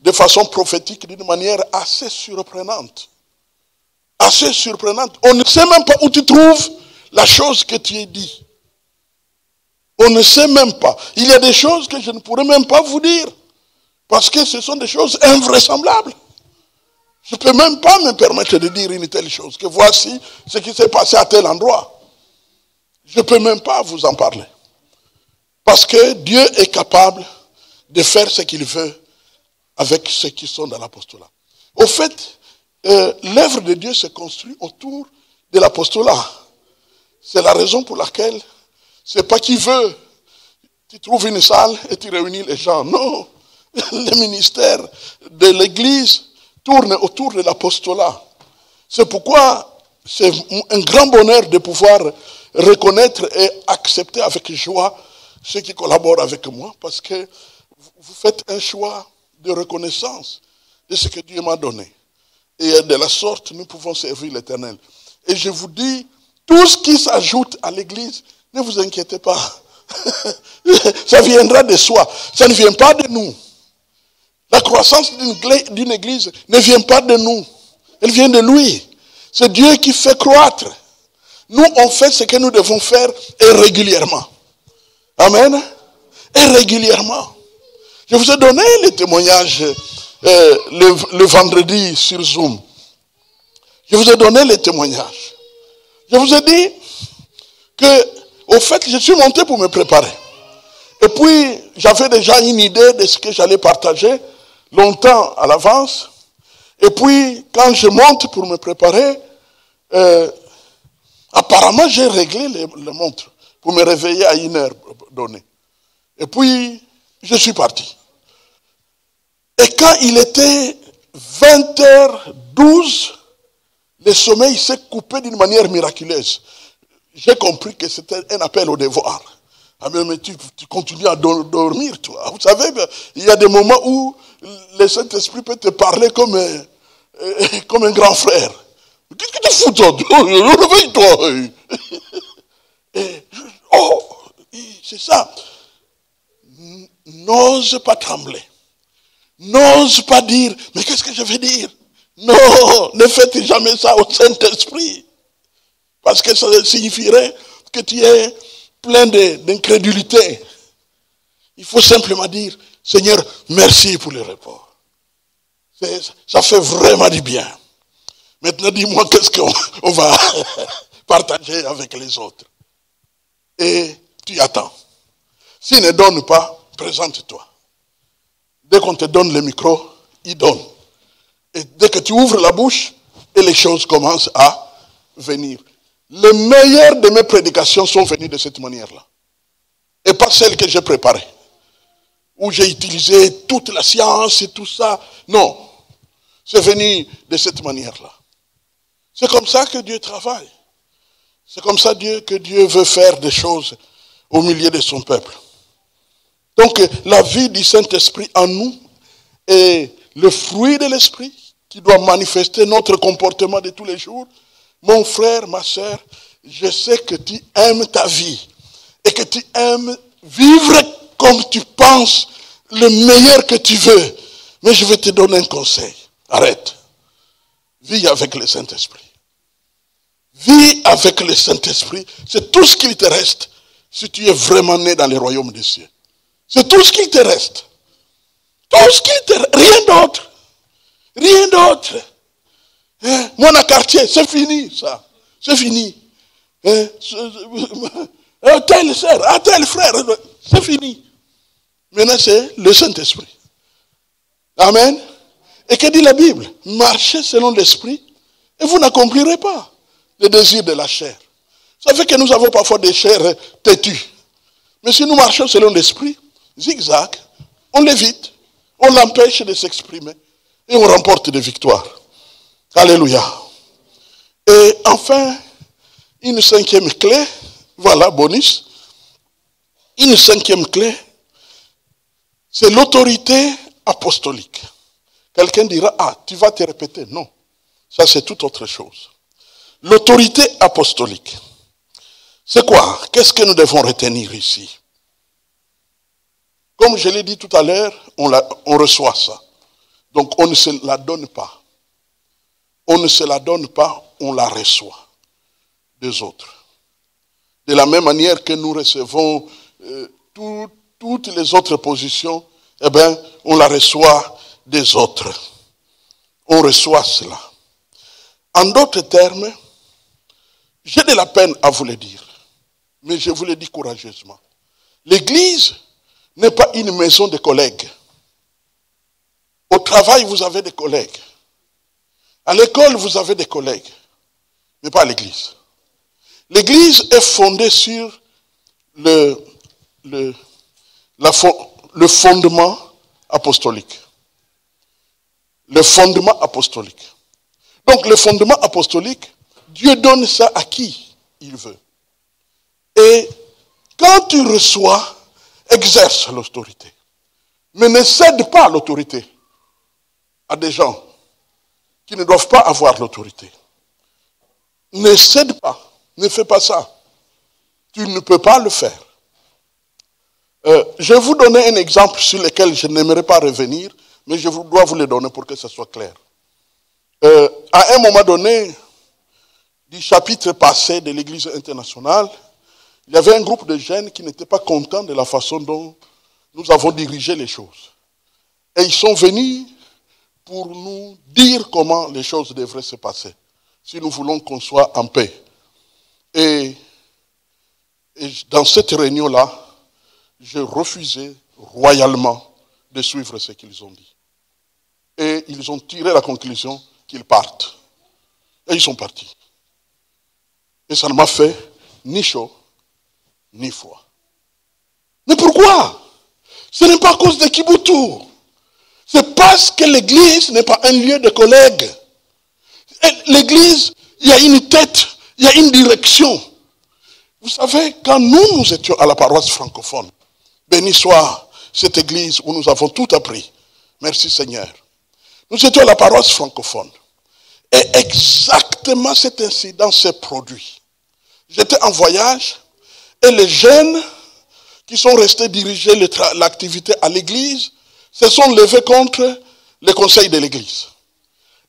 de façon prophétique, d'une manière assez surprenante. Assez surprenante. On ne sait même pas où tu trouves la chose que tu as dit. On ne sait même pas. Il y a des choses que je ne pourrais même pas vous dire. Parce que ce sont des choses invraisemblables. Je ne peux même pas me permettre de dire une telle chose. Que voici ce qui s'est passé à tel endroit. Je ne peux même pas vous en parler. Parce que Dieu est capable de faire ce qu'il veut avec ceux qui sont dans l'apostolat. Au fait, l'œuvre de Dieu se construit autour de l'apostolat. C'est la raison pour laquelle c'est pas qui veut. Tu trouves une salle et tu réunis les gens. Non, le ministère de l'Église tourne autour de l'apostolat. C'est pourquoi c'est un grand bonheur de pouvoir reconnaître et accepter avec joie ceux qui collaborent avec moi, parce que vous faites un choix de reconnaissance de ce que Dieu m'a donné. Et de la sorte, nous pouvons servir l'Éternel. Et je vous dis, tout ce qui s'ajoute à l'Église, ne vous inquiétez pas. Ça viendra de soi. Ça ne vient pas de nous. La croissance d'une Église ne vient pas de nous. Elle vient de lui. C'est Dieu qui fait croître. Nous, on fait ce que nous devons faire et régulièrement. Amen. Et régulièrement. Je vous ai donné les témoignages le vendredi sur Zoom. Je vous ai donné les témoignages. Je vous ai dit que, au fait, je suis monté pour me préparer. Et puis, j'avais déjà une idée de ce que j'allais partager longtemps à l'avance. Et puis, quand je monte pour me préparer, apparemment, j'ai réglé les montres pour me réveiller à une heure donnée. Et puis, je suis parti. Et quand il était 20h12, le sommeil s'est coupé d'une manière miraculeuse. J'ai compris que c'était un appel au devoir. Ah mais tu continues à dormir, toi. Vous savez, il y a des moments où le Saint-Esprit peut te parler comme un grand frère. Qu'est-ce que tu fous, toi? Réveille-toi. Oh, c'est ça. N'ose pas trembler. N'ose pas dire, mais qu'est-ce que je vais dire? Non, ne faites jamais ça au Saint-Esprit. Parce que ça signifierait que tu es plein d'incrédulité. Il faut simplement dire, Seigneur, merci pour le repos. Ça fait vraiment du bien. Maintenant, dis-moi qu'est-ce qu'on va partager avec les autres. Et tu attends. S'il ne donne pas, présente-toi. Dès qu'on te donne le micro, il donne. Et dès que tu ouvres la bouche, et les choses commencent à venir. Les meilleures de mes prédications sont venues de cette manière-là. Et pas celles que j'ai préparées. Où j'ai utilisé toute la science et tout ça. Non. C'est venu de cette manière-là. C'est comme ça que Dieu travaille. C'est comme ça que Dieu veut faire des choses au milieu de son peuple. Donc, la vie du Saint-Esprit en nous est le fruit de l'Esprit qui doit manifester notre comportement de tous les jours. Mon frère, ma soeur, je sais que tu aimes ta vie et que tu aimes vivre comme tu penses, le meilleur que tu veux. Mais je vais te donner un conseil. Arrête. Vis avec le Saint-Esprit. Vis avec le Saint-Esprit. C'est tout ce qu'il te reste si tu es vraiment né dans le royaume des cieux. C'est tout ce qu'il te reste. Tout ce qu'il te reste. Rien d'autre. Rien d'autre. Mon quartier, c'est fini ça. C'est fini. Tel sœur, tel frère, c'est fini. Maintenant c'est le Saint-Esprit. Amen. Et que dit la Bible? Marchez selon l'Esprit et vous n'accomplirez pas les désirs de la chair. Ça fait que nous avons parfois des chairs têtues. Mais si nous marchons selon l'Esprit, zigzag, on l'évite, on l'empêche de s'exprimer et on remporte des victoires. Alléluia. Et enfin, une cinquième clé, voilà, bonus. Une cinquième clé, c'est l'autorité apostolique. Quelqu'un dira, ah, tu vas te répéter. Non, ça c'est toute autre chose. L'autorité apostolique. C'est quoi? Qu'est-ce que nous devons retenir ici? Comme je l'ai dit tout à l'heure, on reçoit ça. Donc on ne se la donne pas. On ne se la donne pas, on la reçoit des autres. De la même manière que nous recevons toutes les autres positions, eh bien, on la reçoit des autres. On reçoit cela. En d'autres termes, j'ai de la peine à vous le dire, mais je vous le dis courageusement. L'Église n'est pas une maison de collègues. Au travail, vous avez des collègues. À l'école, vous avez des collègues, mais pas à l'église. L'église est fondée sur le fondement apostolique. Le fondement apostolique. Donc, le fondement apostolique, Dieu donne ça à qui il veut. Et quand tu reçois, exerce l'autorité. Mais ne cède pas l'autorité à des gens qui ne doivent pas avoir l'autorité. Ne cède pas, ne fais pas ça. Tu ne peux pas le faire. Je vais vous donner un exemple sur lequel je n'aimerais pas revenir, mais je dois vous le donner pour que ce soit clair. À un moment donné, du chapitre passé de l'Église internationale, il y avait un groupe de jeunes qui n'étaient pas contents de la façon dont nous avons dirigé les choses. Et ils sont venus pour nous dire comment les choses devraient se passer, si nous voulons qu'on soit en paix. Et dans cette réunion-là, j'ai refusé royalement de suivre ce qu'ils ont dit. Et ils ont tiré la conclusion qu'ils partent. Et ils sont partis. Et ça ne m'a fait ni chaud, ni froid. Mais pourquoi? Ce n'est pas à cause de Kibutu. C'est parce que l'église n'est pas un lieu de collègues. L'église, il y a une tête, il y a une direction. Vous savez, quand nous étions à la paroisse francophone, béni soit cette église où nous avons tout appris. Merci Seigneur. Nous étions à la paroisse francophone. Et exactement cet incident s'est produit. J'étais en voyage et les jeunes qui sont restés diriger l'activité à l'église se sont levés contre le conseil de l'église.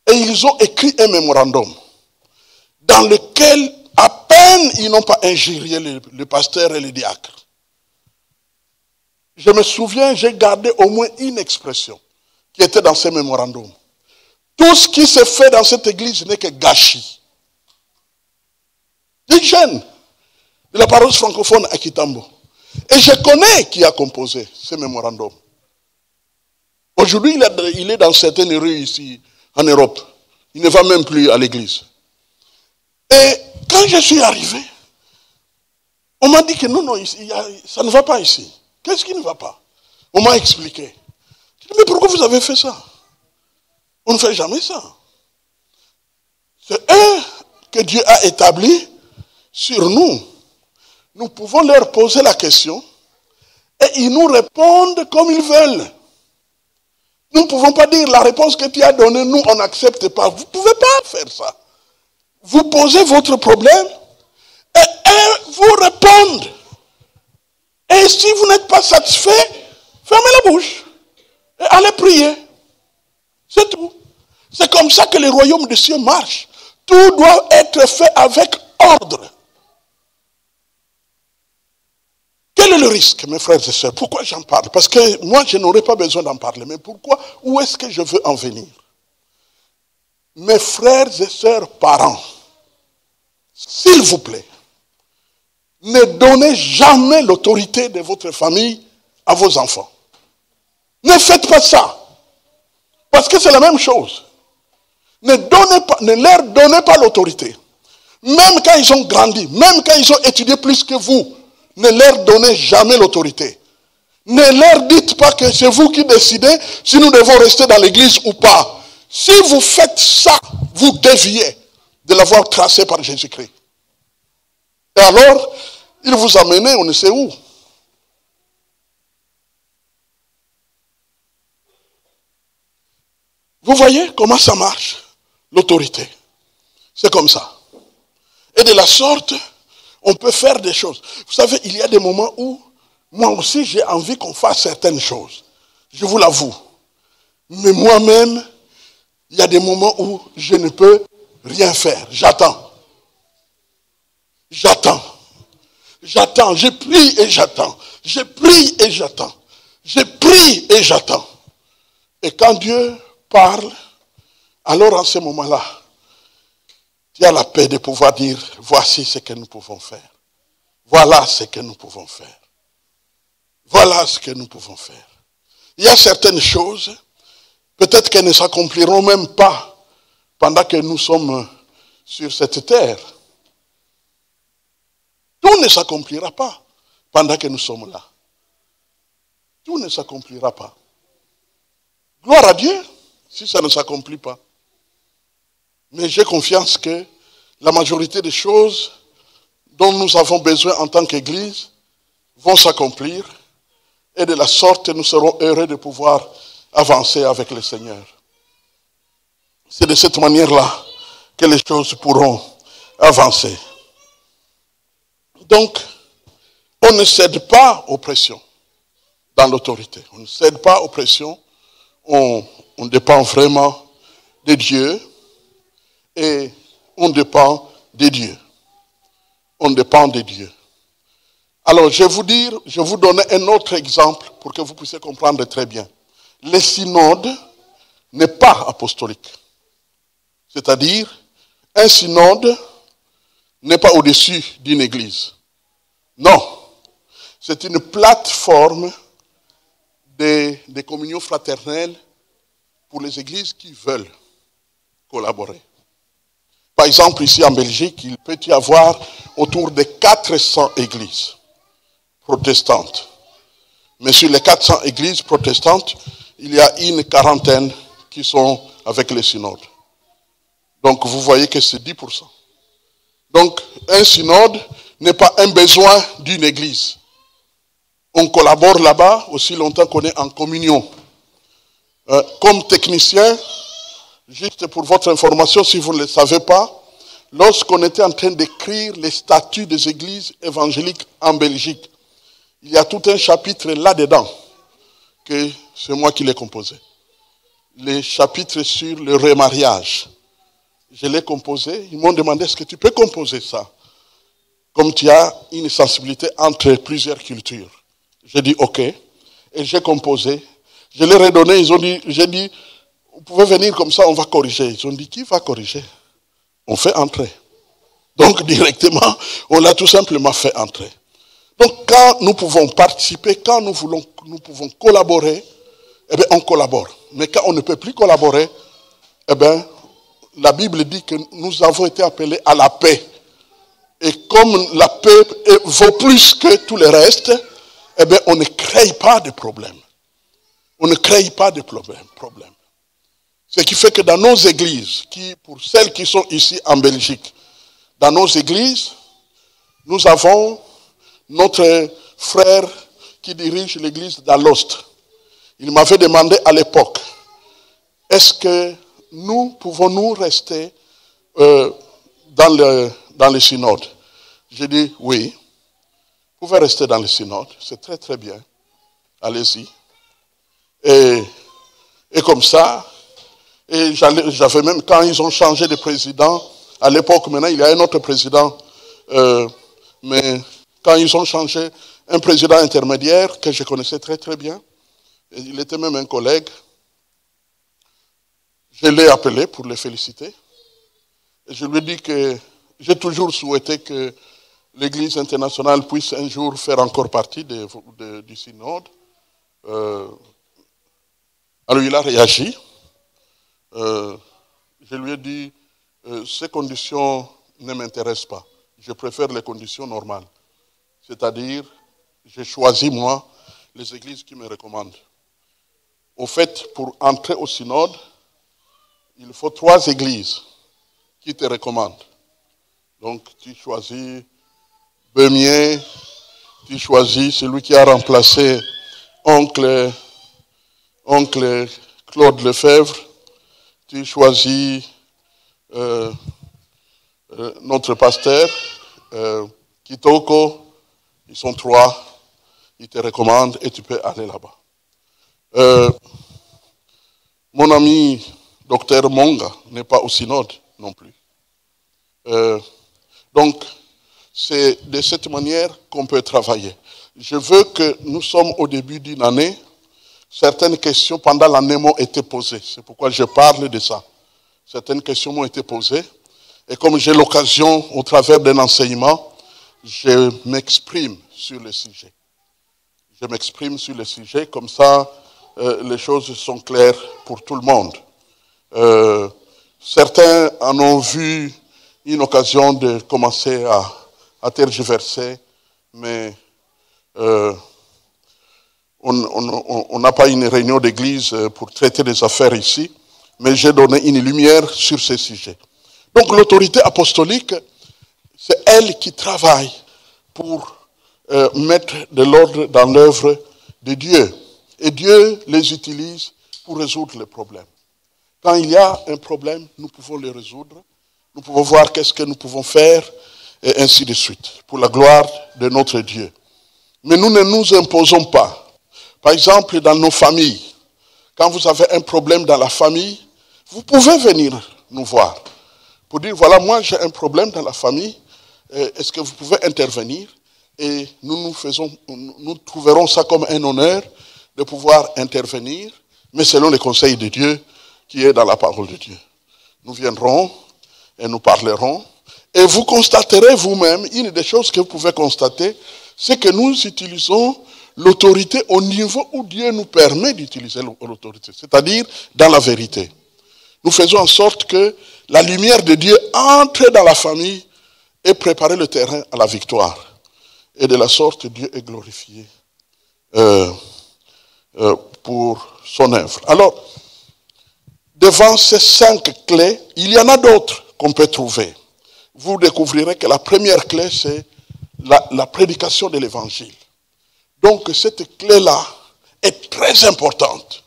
Et ils ont écrit un mémorandum dans lequel à peine ils n'ont pas injurié le pasteur et le diacre. Je me souviens, j'ai gardé au moins une expression qui était dans ce mémorandum. Tout ce qui se fait dans cette église n'est que gâchis. Des jeunes de la paroisse francophone à Kitambo. Et je connais qui a composé ce mémorandum. Aujourd'hui, il est dans certaines rues ici, en Europe. Il ne va même plus à l'église. Et quand je suis arrivé, on m'a dit que non, ça ne va pas ici. Qu'est-ce qui ne va pas? On m'a expliqué. Je dis, mais pourquoi vous avez fait ça? On ne fait jamais ça. C'est eux que Dieu a établi sur nous. Nous pouvons leur poser la question et ils nous répondent comme ils veulent. Nous ne pouvons pas dire la réponse que tu as donnée, nous on n'accepte pas. Vous ne pouvez pas faire ça. Vous posez votre problème et eux vous répondent. Et si vous n'êtes pas satisfait, fermez la bouche et allez prier. C'est tout. C'est comme ça que le royaume des cieux marche. Tout doit être fait avec ordre. Quel est le risque, mes frères et sœurs? Pourquoi j'en parle? Parce que moi, je n'aurais pas besoin d'en parler. Mais pourquoi? Où est-ce que je veux en venir? Mes frères et sœurs parents, s'il vous plaît, ne donnez jamais l'autorité de votre famille à vos enfants. Ne faites pas ça. Parce que c'est la même chose. Ne leur donnez pas l'autorité. Même quand ils ont grandi, même quand ils ont étudié plus que vous, ne leur donnez jamais l'autorité. Ne leur dites pas que c'est vous qui décidez si nous devons rester dans l'église ou pas. Si vous faites ça, vous déviez de l'avoir tracé par Jésus-Christ. Et alors, il vous a mené on ne sait où. Vous voyez comment ça marche, l'autorité. C'est comme ça. Et de la sorte, on peut faire des choses. Vous savez, il y a des moments où, moi aussi, j'ai envie qu'on fasse certaines choses. Je vous l'avoue. Mais moi-même, il y a des moments où je ne peux rien faire. J'attends. J'attends. J'attends. Je prie et j'attends. Je prie et j'attends. Je prie et j'attends. Et quand Dieu parle, alors en ce moment-là, tu as la paix de pouvoir dire, voici ce que nous pouvons faire. Voilà ce que nous pouvons faire. Voilà ce que nous pouvons faire. Il y a certaines choses, peut-être qu'elles ne s'accompliront même pas pendant que nous sommes sur cette terre. Tout ne s'accomplira pas pendant que nous sommes là. Tout ne s'accomplira pas. Gloire à Dieu si ça ne s'accomplit pas. Mais j'ai confiance que la majorité des choses dont nous avons besoin en tant qu'Église vont s'accomplir et de la sorte nous serons heureux de pouvoir avancer avec le Seigneur. C'est de cette manière-là que les choses pourront avancer. Donc, on ne cède pas aux pressions dans l'autorité. On ne cède pas aux pressions. On dépend vraiment de Dieu et on dépend de Dieu. On dépend de Dieu. Alors, je vais vous donner un autre exemple pour que vous puissiez comprendre très bien. Le synode n'est pas apostolique. C'est-à-dire, un synode n'est pas au-dessus d'une église. Non. C'est une plateforme de communion fraternelle pour les églises qui veulent collaborer. Par exemple, ici en Belgique, il peut y avoir autour de 400 églises protestantes. Mais sur les 400 églises protestantes, il y a une quarantaine qui sont avec les synodes. Donc vous voyez que c'est 10%. Donc un synode n'est pas un besoin d'une église. On collabore là-bas aussi longtemps qu'on est en communion. Comme technicien, juste pour votre information, si vous ne le savez pas, lorsqu'on était en train d'écrire les statuts des églises évangéliques en Belgique, il y a tout un chapitre là-dedans que c'est moi qui l'ai composé. Les chapitres sur le remariage. Je l'ai composé. Ils m'ont demandé, est-ce que tu peux composer ça? Comme tu as une sensibilité entre plusieurs cultures. J'ai dit, ok. Et j'ai composé. Je l'ai redonné. J'ai dit, vous pouvez venir comme ça, on va corriger. Ils ont dit, qui va corriger? On fait entrer. Donc, directement, on l'a tout simplement fait entrer. Donc, quand nous pouvons participer, quand nous pouvons collaborer, eh bien, on collabore. Mais quand on ne peut plus collaborer, eh bien, la Bible dit que nous avons été appelés à la paix. Et comme la paix vaut plus que tout le reste, eh bien, on ne crée pas de problème. On ne crée pas de problème. Ce qui fait que dans nos églises, pour celles qui sont ici en Belgique, dans nos églises, nous avons notre frère qui dirige l'église d'Alost. Il m'avait demandé à l'époque, est-ce que nous pouvons rester dans le synode? J'ai dit oui, vous pouvez rester dans le synode, c'est très très bien, allez-y. Et comme ça, et j'avais même, quand ils ont changé de président, à l'époque maintenant il y a un autre président, mais quand ils ont changé un président intermédiaire que je connaissais très très bien, il était même un collègue, je l'ai appelé pour le féliciter. Et je lui ai dit que j'ai toujours souhaité que l'Église internationale puisse un jour faire encore partie du synode. Alors il a réagi. Je lui ai dit, ces conditions ne m'intéressent pas. Je préfère les conditions normales. C'est-à-dire, j'ai choisi moi les églises qui me recommandent. Au fait, pour entrer au synode, il faut 3 églises qui te recommandent. Donc, tu choisis Beumier, tu choisis celui qui a remplacé oncle Claude Lefebvre, tu choisis notre pasteur, Kitoko, ils sont 3, ils te recommandent et tu peux aller là-bas. Mon ami Dr Monga n'est pas au synode non plus. Donc, c'est de cette manière qu'on peut travailler. Je veux que nous sommes au début d'une année. Certaines questions pendant l'année m'ont été posées. C'est pourquoi je parle de ça. Certaines questions m'ont été posées. Et comme j'ai l'occasion, au travers d'un enseignement, je m'exprime sur le sujet. Je m'exprime sur le sujet, comme ça, les choses sont claires pour tout le monde. Certains en ont vu une occasion de commencer à tergiverser, mais on n'a pas une réunion d'église pour traiter des affaires ici, mais j'ai donné une lumière sur ces sujets. Donc l'autorité apostolique, c'est elle qui travaille pour mettre de l'ordre dans l'œuvre de Dieu. Et Dieu les utilise pour résoudre les problèmes. Quand il y a un problème, nous pouvons le résoudre. Nous pouvons voir qu'est-ce que nous pouvons faire, et ainsi de suite, pour la gloire de notre Dieu. Mais nous ne nous imposons pas. Par exemple, dans nos familles, quand vous avez un problème dans la famille, vous pouvez venir nous voir pour dire, voilà, moi j'ai un problème dans la famille, est-ce que vous pouvez intervenir? Et nous trouverons ça comme un honneur de pouvoir intervenir, mais selon les conseils de Dieu qui est dans la parole de Dieu. Nous viendrons et nous parlerons. Et vous constaterez vous-même, une des choses que vous pouvez constater, c'est que nous utilisons l'autorité au niveau où Dieu nous permet d'utiliser l'autorité, c'est-à-dire dans la vérité. Nous faisons en sorte que la lumière de Dieu entre dans la famille et prépare le terrain à la victoire. Et de la sorte, Dieu est glorifié pour son œuvre. Alors, devant ces 5 clés, il y en a d'autres qu'on peut trouver. Vous découvrirez que la première clé, c'est la prédication de l'évangile. Donc, cette clé-là est très importante.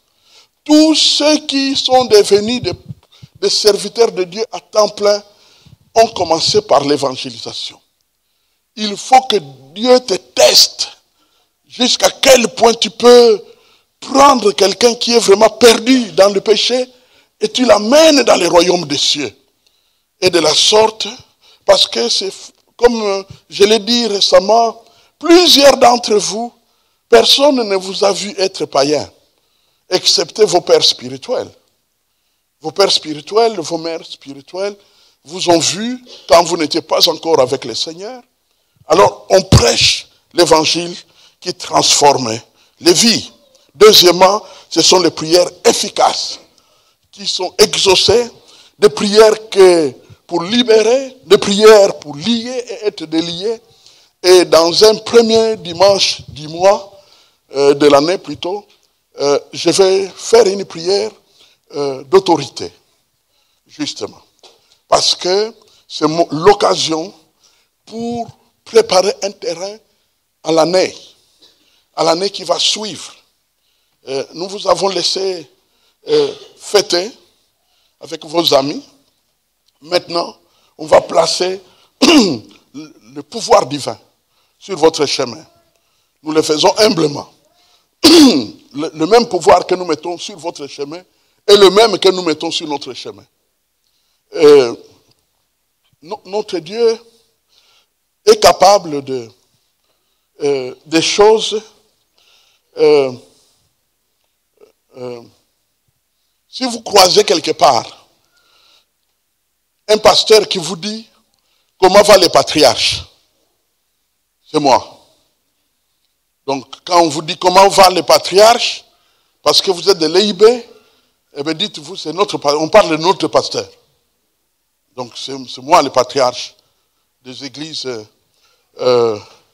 Tous ceux qui sont devenus des serviteurs de Dieu à temps plein ont commencé par l'évangélisation. Il faut que Dieu te teste jusqu'à quel point tu peux prendre quelqu'un qui est vraiment perdu dans le péché et tu l'amènes dans le royaume des cieux. Et de la sorte, parce que c'est comme je l'ai dit récemment, plusieurs d'entre vous, personne ne vous a vu être païen, excepté vos pères spirituels. Vos pères spirituels, vos mères spirituelles vous ont vu quand vous n'étiez pas encore avec le Seigneur. Alors, on prêche l'évangile qui transforme les vies. Deuxièmement, ce sont les prières efficaces qui sont exaucées, des prières pour libérer, des prières pour lier et être déliés. Et dans un premier dimanche du mois, de l'année plutôt, je vais faire une prière d'autorité, justement. Parce que c'est l'occasion pour préparer un terrain à l'année qui va suivre. Nous vous avons laissé fêter avec vos amis. Maintenant, on va placer le pouvoir divin sur votre chemin. Nous le faisons humblement. Le même pouvoir que nous mettons sur votre chemin est le même que nous mettons sur notre chemin. Notre Dieu est capable des choses. Si vous croisez quelque part un pasteur qui vous dit comment va les patriarches, c'est moi. Donc, quand on vous dit comment va les patriarches, parce que vous êtes de l'EIB, eh bien dites-vous, c'est on parle de notre pasteur. Donc, c'est moi le patriarche des églises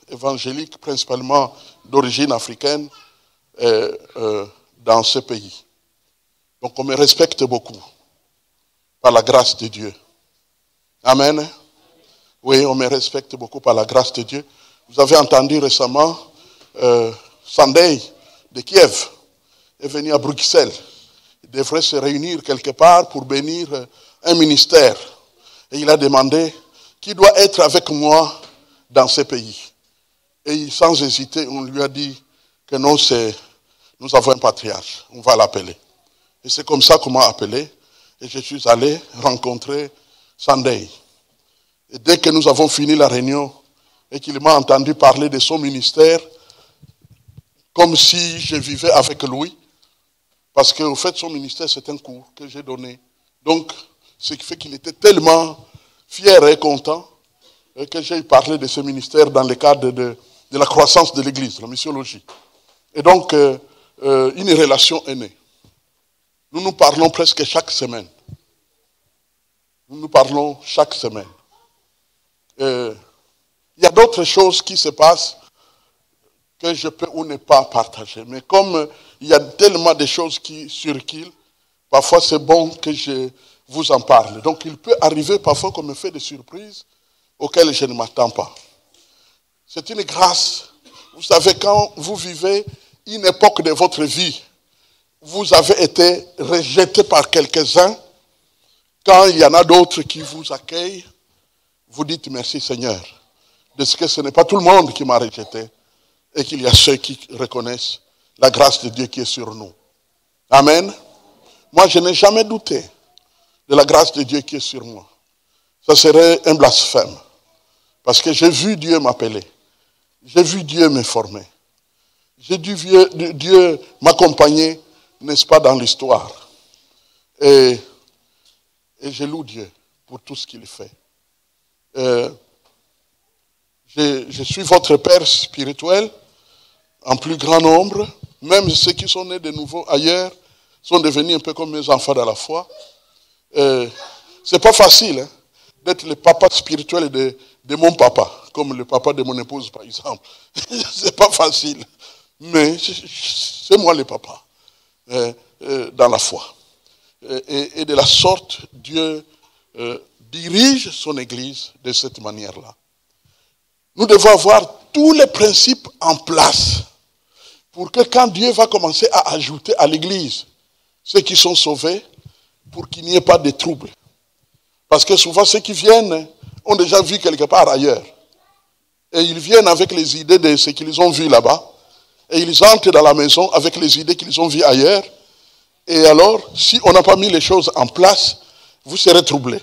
évangéliques, principalement d'origine africaine, dans ce pays. Donc, on me respecte beaucoup, par la grâce de Dieu. Amen. Oui, on me respecte beaucoup par la grâce de Dieu. Vous avez entendu récemment, Sandei de Kiev est venu à Bruxelles. Il devrait se réunir quelque part pour bénir un ministère. Et il a demandé qui doit être avec moi dans ce pays. Et sans hésiter, on lui a dit que non, nous avons un patriarche, on va l'appeler. Et c'est comme ça qu'on m'a appelé. Et je suis allé rencontrer Sandei. Et dès que nous avons fini la réunion et qu'il m'a entendu parler de son ministère, comme si je vivais avec lui, parce qu'au fait, son ministère, c'est un cours que j'ai donné. Donc, ce qui fait qu'il était tellement fier et content que j'ai parlé de ce ministère dans le cadre de la croissance de l'Église, la missiologie. Et donc, une relation est née. Nous nous parlons presque chaque semaine. Nous nous parlons chaque semaine. Il y a d'autres choses qui se passent que je peux ou ne pas partager. Mais comme il y a tellement de choses qui circulent, parfois c'est bon que je vous en parle. Donc il peut arriver parfois qu'on me fait des surprises auxquelles je ne m'attends pas. C'est une grâce. Vous savez, quand vous vivez une époque de votre vie, vous avez été rejeté par quelques-uns. Quand il y en a d'autres qui vous accueillent, vous dites merci Seigneur. De ce que ce n'est pas tout le monde qui m'a rejeté et qu'il y a ceux qui reconnaissent la grâce de Dieu qui est sur nous. Amen. Moi, je n'ai jamais douté de la grâce de Dieu qui est sur moi. ça serait un blasphème. Parce que j'ai vu Dieu m'appeler. J'ai vu Dieu me former. J'ai vu Dieu m'accompagner, n'est-ce pas, dans l'histoire. Et je loue Dieu pour tout ce qu'il fait. Je suis votre père spirituel en plus grand nombre. Même ceux qui sont nés de nouveau ailleurs sont devenus un peu comme mes enfants dans la foi. C'est pas facile hein, d'être le papa spirituel de mon papa, comme le papa de mon épouse par exemple. C'est pas facile. Mais c'est moi le papa dans la foi. Et de la sorte, Dieu dirige son Église de cette manière-là. Nous devons avoir tous les principes en place pour que quand Dieu va commencer à ajouter à l'Église ceux qui sont sauvés, pour qu'il n'y ait pas de troubles. Parce que souvent ceux qui viennent ont déjà vu quelque part ailleurs. Et ils viennent avec les idées de ce qu'ils ont vu là-bas. Et ils entrent dans la maison avec les idées qu'ils ont vues ailleurs. Et alors, si on n'a pas mis les choses en place, vous serez troublés.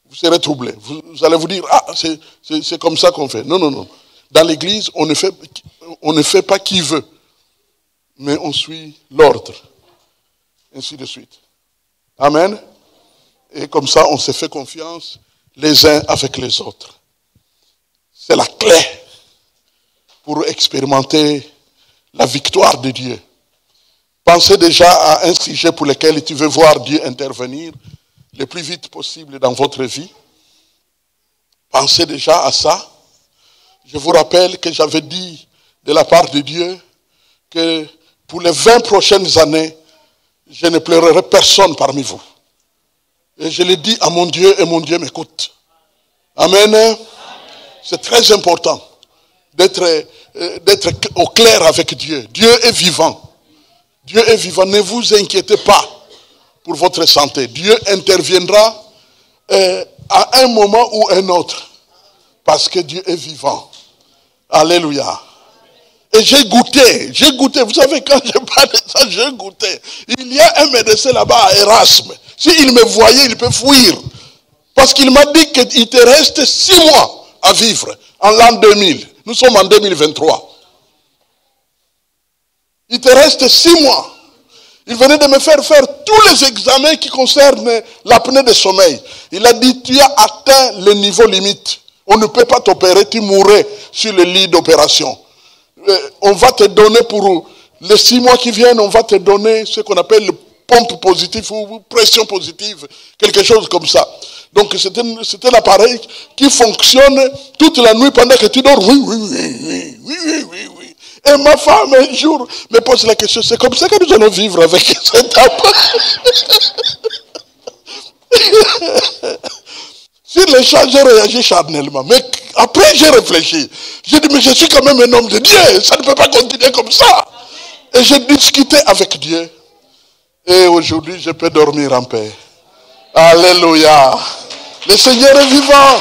Vous serez troublés. Vous allez vous dire, ah, c'est comme ça qu'on fait. Non, non, non. Dans l'église, on ne fait pas qui veut. Mais on suit l'ordre. Ainsi de suite. Amen. Et comme ça, on se fait confiance les uns avec les autres. C'est la clé pour expérimenter la victoire de Dieu. Pensez déjà à un sujet pour lequel tu veux voir Dieu intervenir le plus vite possible dans votre vie. Pensez déjà à ça. Je vous rappelle que j'avais dit de la part de Dieu que pour les 20 prochaines années, je ne pleurerai personne parmi vous. Et je l'ai dit à mon Dieu et mon Dieu m'écoute. Amen. C'est très important d'être au clair avec Dieu. Dieu est vivant. Dieu est vivant. Ne vous inquiétez pas pour votre santé. Dieu interviendra à un moment ou un autre. Parce que Dieu est vivant. Alléluia. Et j'ai goûté. Vous savez, quand je parle de ça, j'ai goûté. Il y a un médecin là-bas à Erasme. S'il me voyait, il peut fuir. Parce qu'il m'a dit qu'il te reste 6 mois à vivre en l'an 2000. Nous sommes en 2023. Il te reste 6 mois. Il venait de me faire tous les examens qui concernent l'apnée de sommeil. Il a dit, tu as atteint le niveau limite. On ne peut pas t'opérer, tu mourrais sur le lit d'opération. On va te donner pour les 6 mois qui viennent, on va te donner ce qu'on appelle le pompe positive ou pression positive, quelque chose comme ça. Donc c'est un appareil qui fonctionne toute la nuit pendant que tu dors. Oui. Et ma femme un jour me pose la question, c'est comme ça que nous allons vivre avec cet appareil. Sur les champs, j'ai réagi charnellement. Mais après, j'ai réfléchi. J'ai dit, mais je suis quand même un homme de Dieu. Ça ne peut pas continuer comme ça. Et j'ai discuté avec Dieu. Et aujourd'hui, je peux dormir en paix. Alléluia. Le Seigneur est vivant.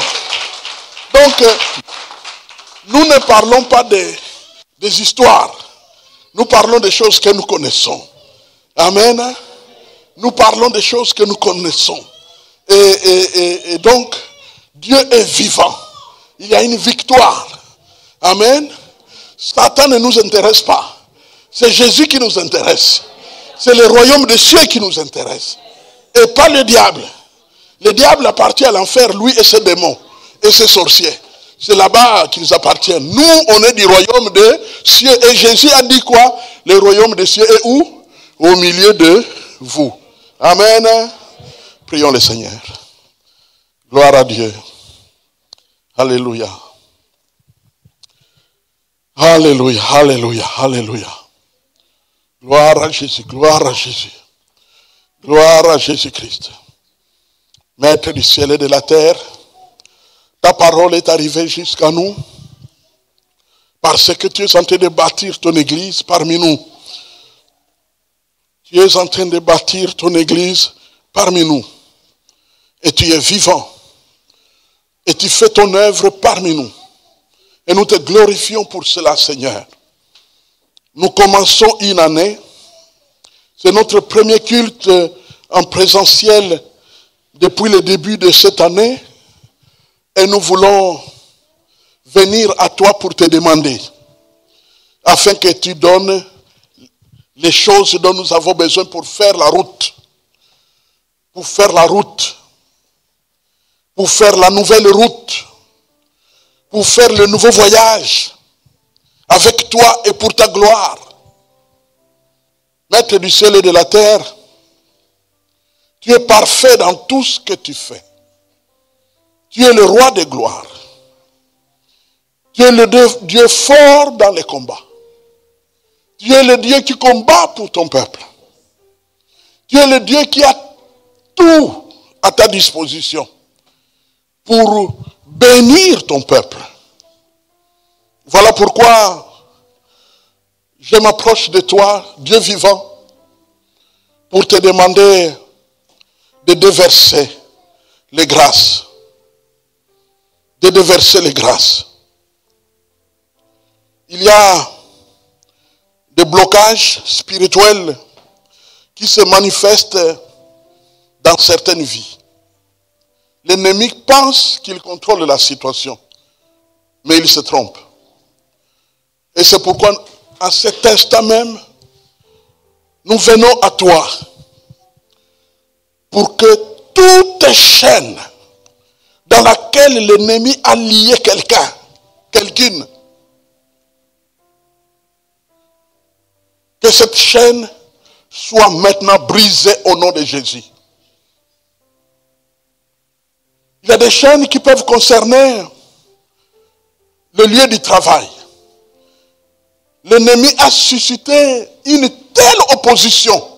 Donc, nous ne parlons pas des histoires. Nous parlons des choses que nous connaissons. Amen. Nous parlons des choses que nous connaissons. Et donc, Dieu est vivant. Il y a une victoire. Amen. Satan ne nous intéresse pas. C'est Jésus qui nous intéresse. C'est le royaume des cieux qui nous intéresse. Et pas le diable. Le diable appartient à l'enfer, lui et ses démons. Et ses sorciers. C'est là-bas qu'ils appartiennent. Nous, on est du royaume des cieux. Et Jésus a dit quoi? Le royaume des cieux est où? Au milieu de vous. Amen. Prions le Seigneur. Gloire à Dieu. Alléluia. Alléluia, alléluia, alléluia. Gloire à Jésus, gloire à Jésus. Gloire à Jésus-Christ. Maître du ciel et de la terre, ta parole est arrivée jusqu'à nous parce que tu es en train de bâtir ton église parmi nous. Tu es en train de bâtir ton église parmi nous. Et tu es vivant. Et tu fais ton œuvre parmi nous. Et nous te glorifions pour cela, Seigneur. Nous commençons une année. C'est notre premier culte en présentiel depuis le début de cette année. Et nous voulons venir à toi pour te demander, afin que tu donnes les choses dont nous avons besoin pour faire la route. Pour faire la route. Pour faire la nouvelle route. Pour faire le nouveau voyage. Avec toi et pour ta gloire. Maître du ciel et de la terre, tu es parfait dans tout ce que tu fais. Tu es le roi des gloires. Tu es le Dieu fort dans les combats. Tu es le Dieu qui combat pour ton peuple. Tu es le Dieu qui a tout à ta disposition pour bénir ton peuple. Voilà pourquoi je m'approche de toi, Dieu vivant, pour te demander de déverser les grâces. De déverser les grâces. Il y a des blocages spirituels qui se manifestent dans certaines vies. L'ennemi pense qu'il contrôle la situation, mais il se trompe. Et c'est pourquoi, à cet instant même, nous venons à toi pour que toute chaîne dans laquelle l'ennemi a lié quelqu'un, quelqu'une, que cette chaîne soit maintenant brisée au nom de Jésus. Il y a des chaînes qui peuvent concerner le lieu du travail. L'ennemi a suscité une telle opposition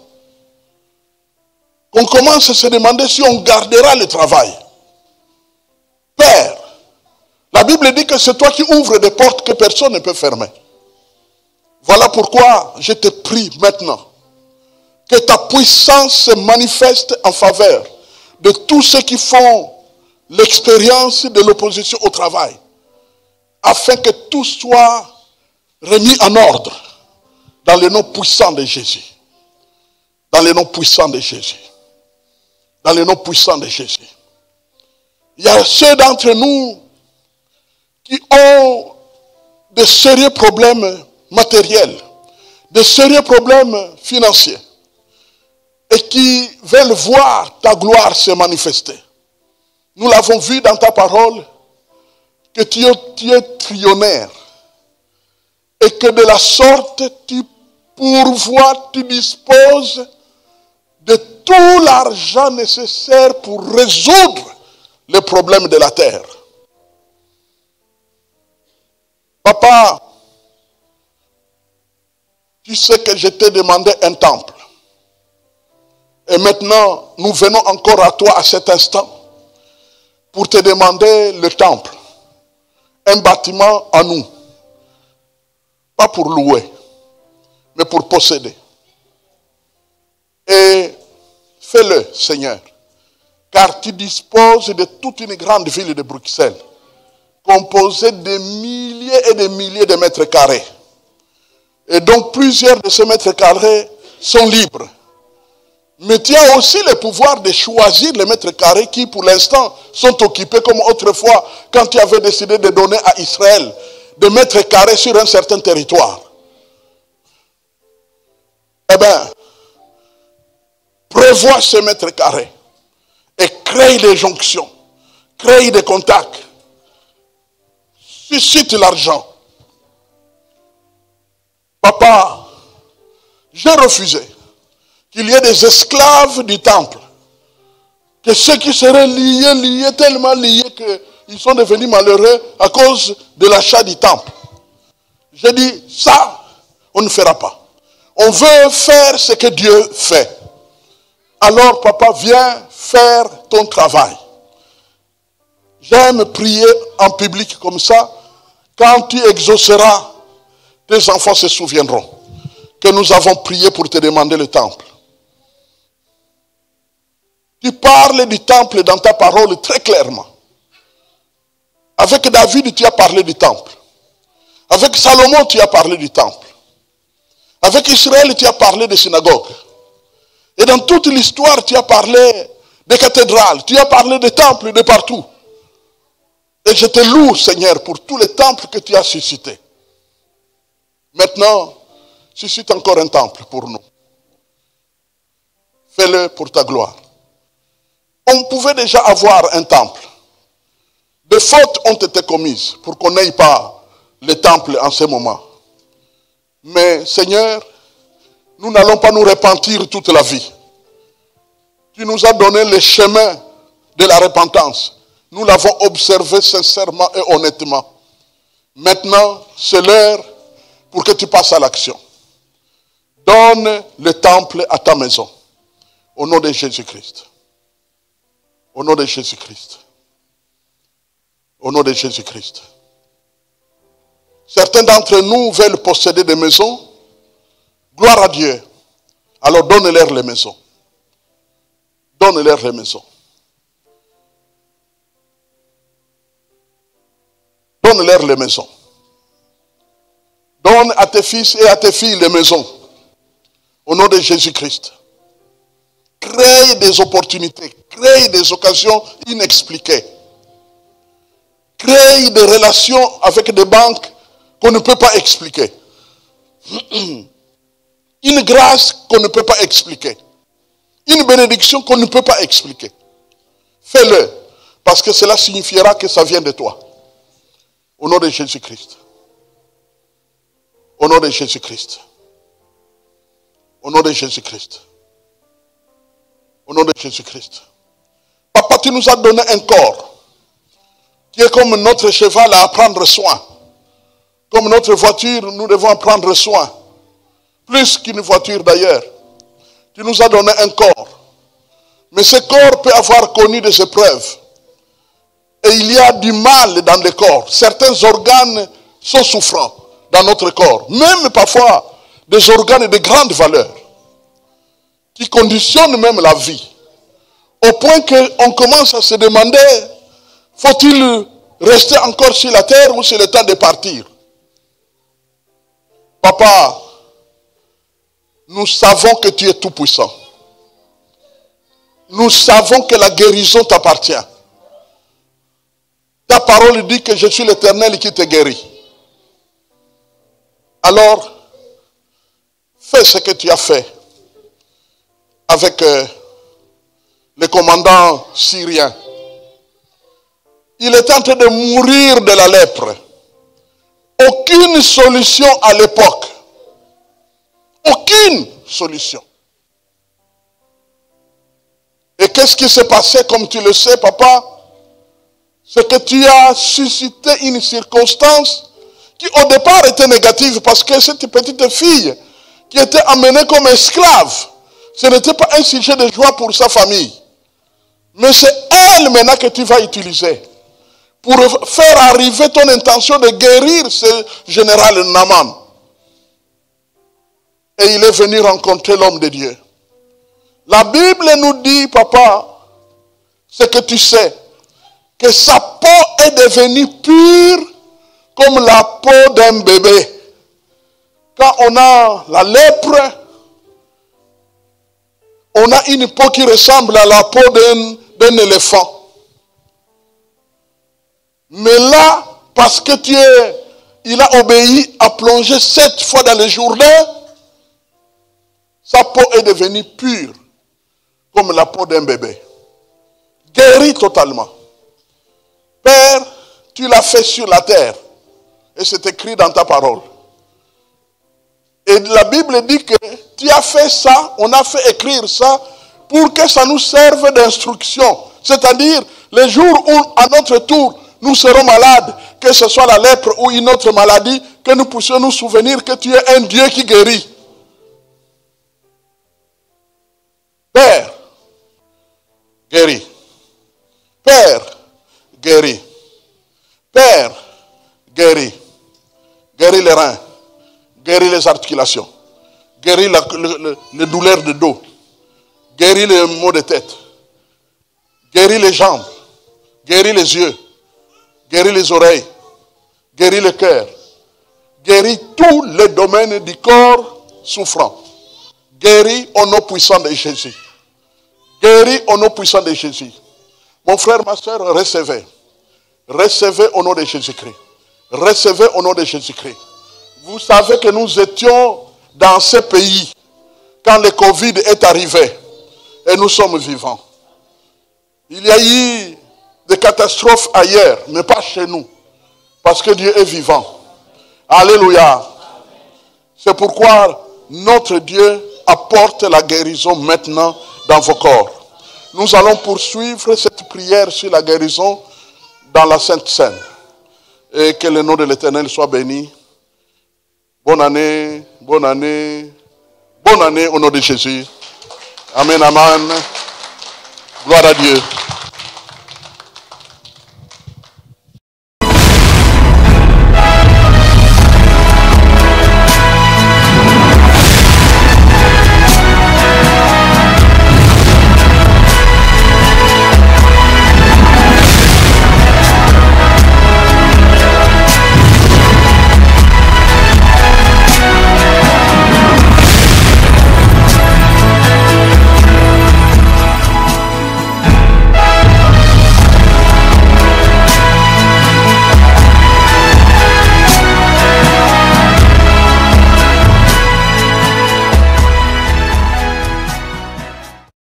qu'on commence à se demander si on gardera le travail. Père, la Bible dit que c'est toi qui ouvres des portes que personne ne peut fermer. Voilà pourquoi je te prie maintenant que ta puissance se manifeste en faveur de tous ceux qui font l'expérience de l'opposition au travail, afin que tout soit remis en ordre dans le nom puissant de Jésus. Dans le nom puissant de Jésus. Dans le nom puissant de Jésus. Il y a ceux d'entre nous qui ont de sérieux problèmes matériels, de sérieux problèmes financiers, et qui veulent voir ta gloire se manifester. Nous l'avons vu dans ta parole, que tu es trillionnaire, et que de la sorte tu pourvois, tu disposes de tout l'argent nécessaire pour résoudre les problèmes de la terre. Papa, tu sais que je t'ai demandé un temple. Et maintenant, nous venons encore à toi à cet instant pour te demander le temple. Un bâtiment à nous. Pas pour louer, mais pour posséder. Et fais-le, Seigneur. Car tu disposes de toute une grande ville de Bruxelles, composée de milliers et de milliers de mètres carrés. Et donc plusieurs de ces mètres carrés sont libres. Mais tu as aussi le pouvoir de choisir les mètres carrés qui, pour l'instant, sont occupés comme autrefois, quand tu avais décidé de donner à Israël des mètres carrés sur un certain territoire. Eh bien, prévois ces mètres carrés et crée des jonctions, crée des contacts, suscite l'argent. Papa, j'ai refusé qu'il y ait des esclaves du temple, que ceux qui seraient liés, tellement liés qu'ils sont devenus malheureux à cause de l'achat du temple. J'ai dit, ça, on ne fera pas. On veut faire ce que Dieu fait. Alors, papa, viens faire ton travail. J'aime prier en public comme ça. Quand tu exauceras, tes enfants se souviendront que nous avons prié pour te demander le temple. Tu parles du temple dans ta parole très clairement. Avec David, tu as parlé du temple. Avec Salomon, tu as parlé du temple. Avec Israël, tu as parlé des synagogues. Et dans toute l'histoire, tu as parlé des cathédrales. Tu as parlé des temples de partout. Et je te loue, Seigneur, pour tous les temples que tu as suscités. Maintenant, suscite encore un temple pour nous. Fais-le pour ta gloire. On pouvait déjà avoir un temple. Des fautes ont été commises pour qu'on n'aille pas le temple en ce moment. Mais Seigneur, nous n'allons pas nous repentir toute la vie. Tu nous as donné le chemin de la repentance. Nous l'avons observé sincèrement et honnêtement. Maintenant, c'est l'heure pour que tu passes à l'action. Donne le temple à ta maison. Au nom de Jésus-Christ. Au nom de Jésus-Christ. Au nom de Jésus-Christ. Certains d'entre nous veulent posséder des maisons. Gloire à Dieu. Alors donne-leur les maisons. Donne-leur les maisons. Donne-leur les maisons. Donne à tes fils et à tes filles les maisons. Au nom de Jésus-Christ. Crée des opportunités. Crée des occasions inexpliquées. Crée des relations avec des banques qu'on ne peut pas expliquer. Une grâce qu'on ne peut pas expliquer. Une bénédiction qu'on ne peut pas expliquer. Fais-le, parce que cela signifiera que ça vient de toi. Au nom de Jésus-Christ. Au nom de Jésus-Christ. Au nom de Jésus-Christ. Au nom de Jésus-Christ. Papa, tu nous as donné un corps qui est comme notre cheval à prendre soin. Comme notre voiture, nous devons prendre soin. Plus qu'une voiture d'ailleurs. Tu nous as donné un corps. Mais ce corps peut avoir connu des épreuves. Et il y a du mal dans le corps. Certains organes sont souffrants dans notre corps. Même parfois des organes de grande valeur. Qui conditionnent même la vie. Au point qu'on commence à se demander, faut-il rester encore sur la terre ou c'est le temps de partir? Papa, nous savons que tu es tout puissant. Nous savons que la guérison t'appartient. Ta parole dit que je suis l'Éternel qui te guérit. Alors, fais ce que tu as fait avec le commandant syrien. Il est en train de mourir de la lèpre. Aucune solution à l'époque. Aucune solution. Et qu'est-ce qui s'est passé, comme tu le sais, papa? C'est que tu as suscité une circonstance qui au départ était négative parce que cette petite fille qui était amenée comme esclave, ce n'était pas un sujet de joie pour sa famille. Mais c'est elle maintenant que tu vas utiliser pour faire arriver ton intention de guérir ce général Naaman. Et il est venu rencontrer l'homme de Dieu. La Bible nous dit, papa, c'est que tu sais, que sa peau est devenue pure comme la peau d'un bébé. Quand on a la lèpre, on a une peau qui ressemble à la peau d'un éléphant. Mais là, parce que il a obéi à plonger 7 fois dans le Jourdain, sa peau est devenue pure, comme la peau d'un bébé. Guérie totalement. Père, tu l'as fait sur la terre. Et c'est écrit dans ta parole. Et la Bible dit que tu as fait ça, on a fait écrire ça, pour que ça nous serve d'instruction. C'est-à-dire, les jours où, à notre tour, nous serons malades, que ce soit la lèpre ou une autre maladie, que nous puissions nous souvenir que tu es un Dieu qui guérit. Père, guéris. Père, guéris. Père, guéris. Guéris les reins. Guéris les articulations. Guéris les douleurs de dos. Guéris les maux de tête. Guéris les jambes. Guéris les yeux. Guéris les oreilles. Guéris le cœur. Guéris tous les domaines du corps souffrant. Guéris au nom puissant de Jésus. Guéris au nom puissant de Jésus. Mon frère, ma soeur, recevez. Recevez au nom de Jésus-Christ. Recevez au nom de Jésus-Christ. Vous savez que nous étions dans ces pays quand le Covid est arrivé et nous sommes vivants. Il y a eu des catastrophes ailleurs, mais pas chez nous. Parce que Dieu est vivant. Alléluia. C'est pourquoi notre Dieu apporte la guérison maintenant dans vos corps. Nous allons poursuivre cette prière sur la guérison dans la Sainte Seine. Et que le nom de l'Éternel soit béni. Bonne année, bonne année, bonne année au nom de Jésus. Amen, amen. Gloire à Dieu.